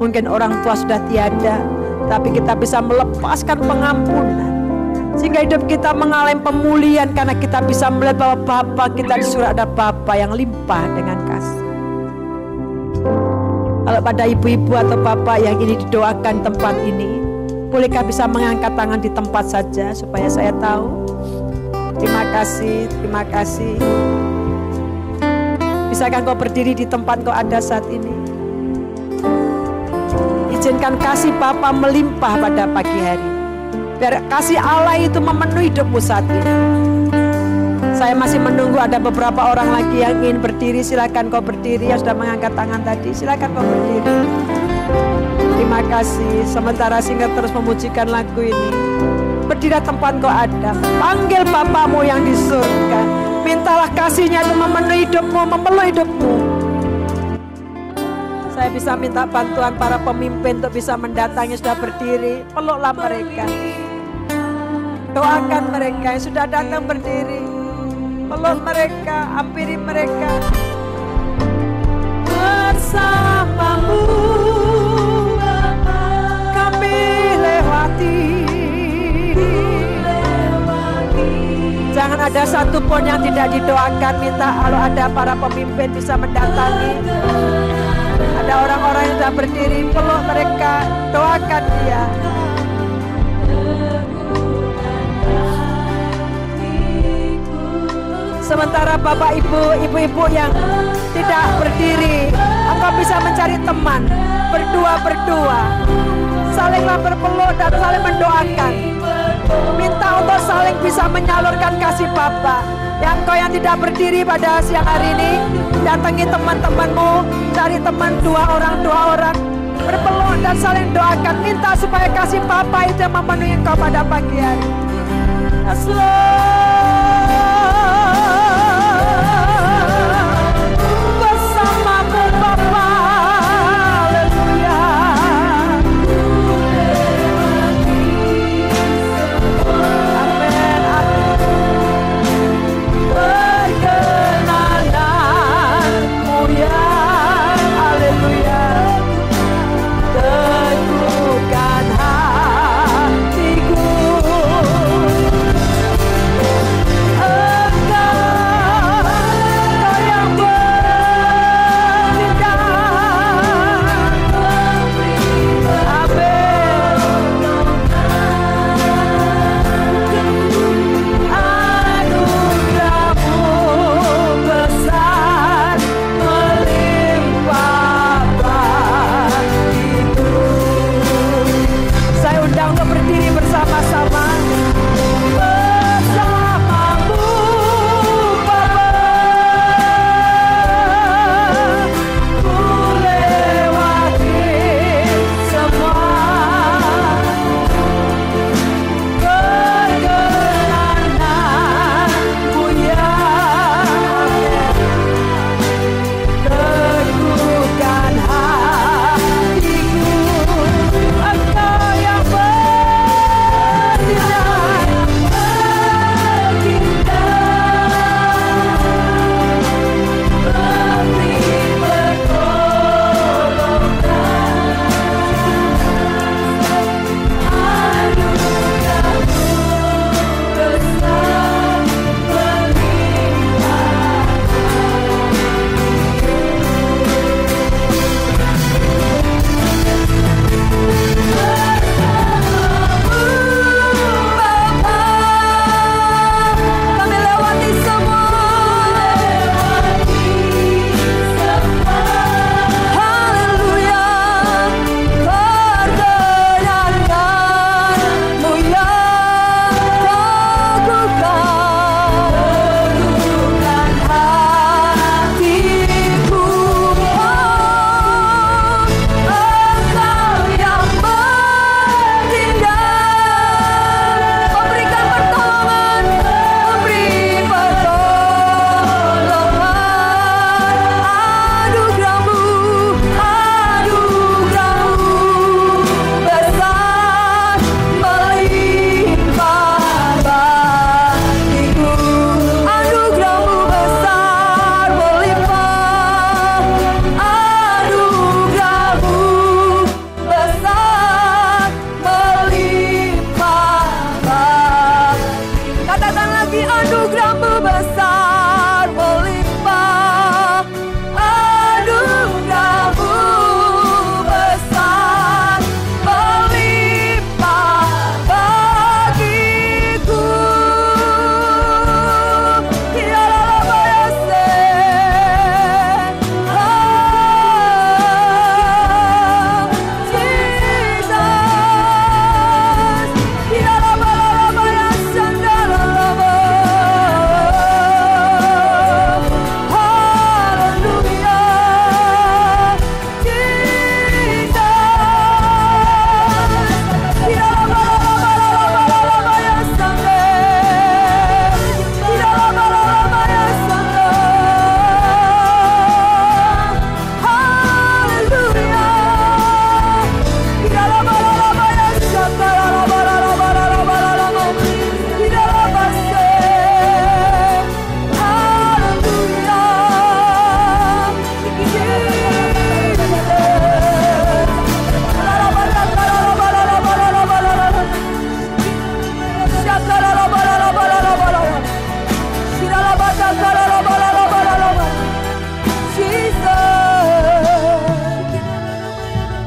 Mungkin orang tua sudah tiada, tapi kita bisa melepaskan pengampunan. Sehingga hidup kita mengalami pemulihan karena kita bisa melihat bahwa Bapa kita di surga ada Bapa yang limpah dengan kasih. Kalau pada ibu-ibu atau bapak yang ini didoakan tempat ini, bolehkah bisa mengangkat tangan di tempat saja supaya saya tahu? Terima kasih, terima kasih. Bisakah kau berdiri di tempat kau ada saat ini? Izinkan kasih Bapa melimpah pada pagi hari. Biar kasih Allah itu memenuhi hidupmu saat ini. Saya masih menunggu ada beberapa orang lagi yang ingin berdiri. Silakan kau berdiri, yang sudah mengangkat tangan tadi. Silakan kau berdiri. Terima kasih. Sementara Singer terus memujikan lagu ini, berdiri tempat kau ada. Panggil Bapamu yang di surga. Mintalah kasih-Nya itu memenuhi hidupmu, memeluk hidupmu. Saya bisa minta bantuan para pemimpin untuk bisa mendatangi sudah berdiri. Peluklah mereka. Doakan mereka yang sudah datang berdiri. Peluk mereka, hampiri mereka. Bersamamu kami lewati. Jangan ada satupun yang tidak didoakan, minta kalau ada para pemimpin bisa mendatangi. Ada orang-orang yang sudah berdiri, peluk mereka, doakan dia. Sementara Bapak Ibu, ibu-ibu yang tidak berdiri, engkau bisa mencari teman, berdua-berdua, salinglah berpeluk dan saling mendoakan. Minta untuk saling bisa menyalurkan kasih Bapa. Yang kau yang tidak berdiri pada siang hari ini, datangi teman-temanmu, cari teman dua orang, berpeluk dan saling doakan. Minta supaya kasih Bapa itu memenuhi engkau pada pagi hari. Bersamamu Bapa, haleluya. Amin, amin. Perkenananmu ya, haleluya. Teguhkan hatiku.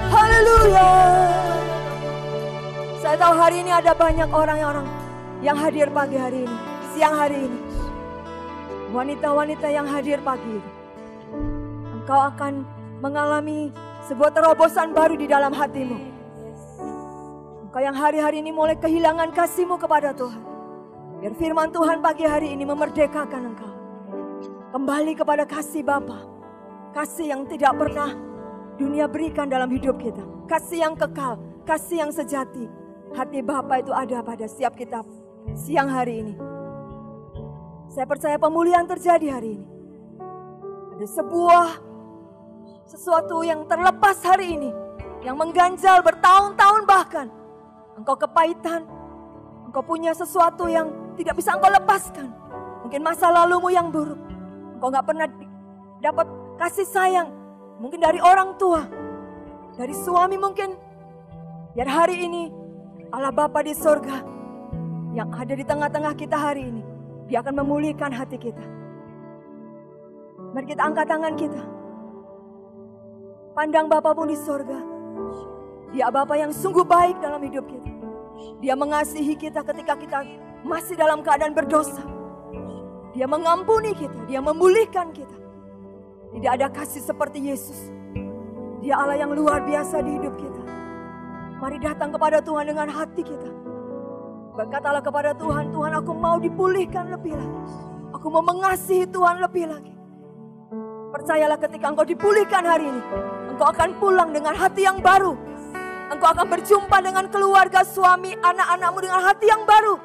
Haleluya. Saya tahu hari ini ada banyak orang yang hadir pagi hari ini, siang hari ini. Wanita-wanita yang hadir pagi ini. Engkau akan mengalami sebuah terobosan baru di dalam hatimu. Engkau yang hari-hari ini mulai kehilangan kasih-Mu kepada Tuhan. Biar firman Tuhan pagi hari ini memerdekakan engkau. Kembali kepada kasih Bapa. Kasih yang tidak pernah dunia berikan dalam hidup kita. Kasih yang kekal, kasih yang sejati. Hati Bapa itu ada pada setiap kita siang hari ini. Saya percaya pemulihan terjadi hari ini. Ada sesuatu yang terlepas hari ini. Yang mengganjal bertahun-tahun bahkan. Engkau kepahitan. Engkau punya sesuatu yang tidak bisa engkau lepaskan. Mungkin masa lalumu yang buruk. Engkau gak pernah dapat kasih sayang. Mungkin dari orang tua. Dari suami mungkin. Biar hari ini Allah Bapa di sorga yang ada di tengah-tengah kita hari ini. Dia akan memulihkan hati kita. Mari kita angkat tangan kita. Pandang Bapamu di sorga. Dia Bapa yang sungguh baik dalam hidup kita. Dia mengasihi kita ketika kita masih dalam keadaan berdosa. Dia mengampuni kita. Dia memulihkan kita. Tidak ada kasih seperti Yesus. Dia Allah yang luar biasa di hidup kita. Mari datang kepada Tuhan dengan hati kita. Berkatalah kepada Tuhan, Tuhan aku mau dipulihkan lebih lagi. Aku mau mengasihi Tuhan lebih lagi. Percayalah ketika engkau dipulihkan hari ini. Engkau akan pulang dengan hati yang baru. Engkau akan berjumpa dengan keluarga, suami, anak-anakmu dengan hati yang baru.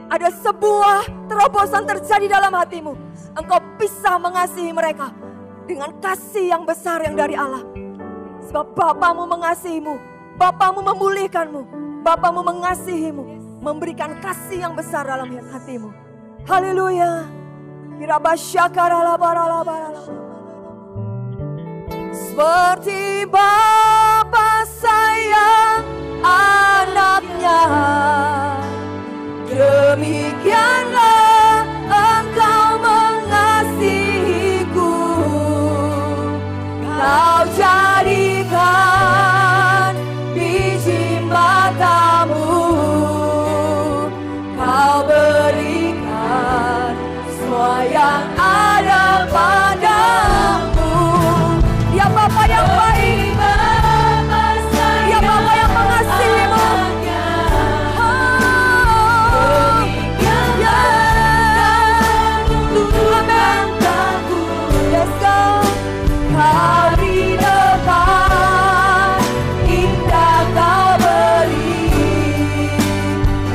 Ada sebuah terobosan terjadi dalam hatimu. Engkau bisa mengasihi mereka dengan kasih yang besar yang dari Allah. Sebab Bapamu mengasihimu. Bapamu memulihkanmu. Bapamu mengasihimu. Memberikan kasih yang besar dalam hatimu. Haleluya. Seperti Bapa sayang anaknya, demikianlah engkau mengasihiku. Kau jadikan biji matamu, kau berikan semua yang ada padamu. Dia Bapa yang baik, Dia Bapa yang mengasihimu. Hari depan indah kau beri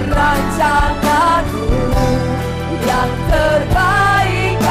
rancanganmu yang terbaik.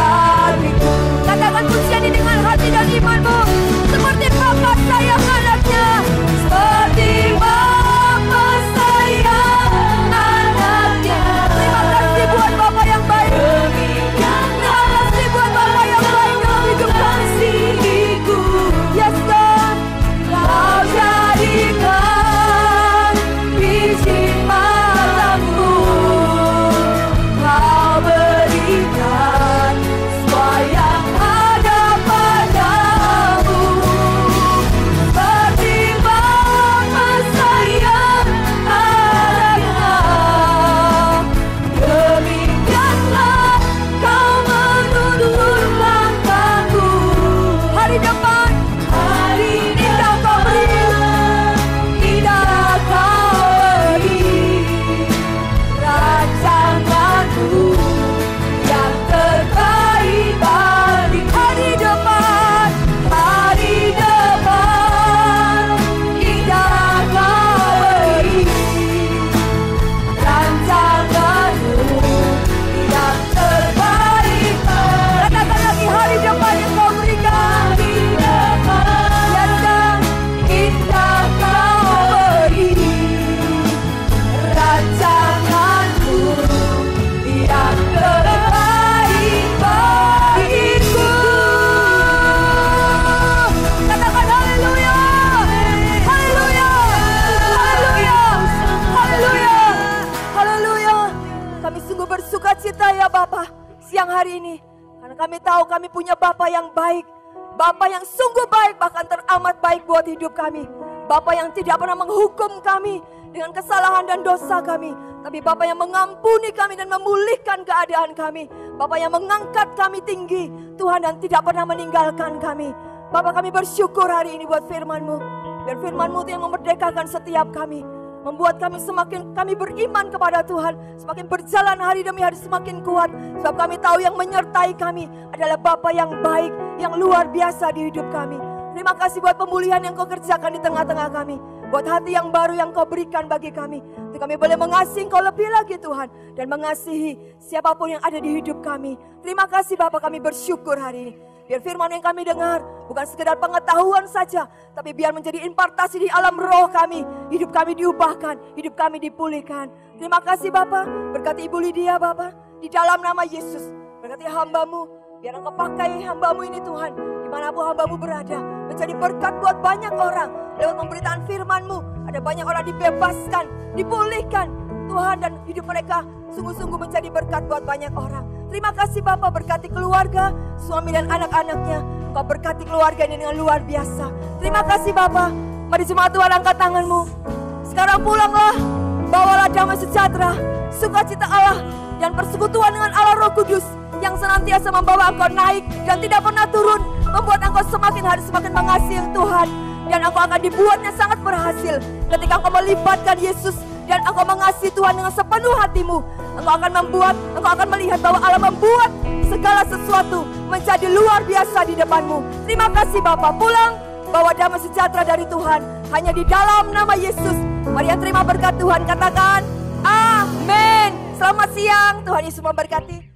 hari ini. Karena kami tahu kami punya Bapa yang baik. Bapa yang sungguh baik, bahkan teramat baik buat hidup kami. Bapa yang tidak pernah menghukum kami dengan kesalahan dan dosa kami. Tapi Bapa yang mengampuni kami dan memulihkan keadaan kami. Bapa yang mengangkat kami tinggi, Tuhan, dan tidak pernah meninggalkan kami. Bapa, kami bersyukur hari ini buat firman-Mu. Biar firman-Mu itu yang memerdekakan setiap kami. Membuat kami semakin beriman kepada Tuhan. Semakin berjalan hari demi hari semakin kuat. Sebab kami tahu yang menyertai kami adalah Bapa yang baik, yang luar biasa di hidup kami. Terima kasih buat pemulihan yang Kau kerjakan di tengah-tengah kami. Buat hati yang baru yang Kau berikan bagi kami. Untuk kami boleh mengasihi Kau lebih lagi Tuhan. Dan mengasihi siapapun yang ada di hidup kami. Terima kasih Bapa, kami bersyukur hari ini. Biar firman yang kami dengar bukan sekedar pengetahuan saja, tapi biar menjadi impartasi di alam roh kami. Hidup kami diubahkan, hidup kami dipulihkan. Terima kasih Bapa, berkati Ibu Lydia Bapa, di dalam nama Yesus. Berkati hamba-Mu, biar Engkau pakai hamba-Mu ini Tuhan, dimanapun hamba-Mu berada, menjadi berkat buat banyak orang. Lewat pemberitaan firman-Mu, ada banyak orang dibebaskan, dipulihkan Tuhan, dan hidup mereka sungguh-sungguh menjadi berkat buat banyak orang. Terima kasih Bapak, berkati keluarga, suami dan anak-anaknya. Engkau berkati keluarga ini dengan luar biasa. Terima kasih Bapak. Mari jemaat Tuhan, angkat tanganmu. Sekarang pulanglah, bawalah damai sejahtera, sukacita Allah, dan persekutuan dengan Allah Roh Kudus yang senantiasa membawa engkau naik dan tidak pernah turun, membuat engkau semakin hari semakin mengasihi Tuhan. Dan engkau akan dibuatnya sangat berhasil ketika engkau melibatkan Yesus dan engkau mengasihi Tuhan dengan sepenuh hatimu. Engkau akan melihat bahwa Allah membuat segala sesuatu menjadi luar biasa di depanmu. Terima kasih Bapak. Pulang, bawa damai sejahtera dari Tuhan. Hanya di dalam nama Yesus. Mari yang terima berkat Tuhan, katakan amin. Selamat siang, Tuhan Yesus memberkati.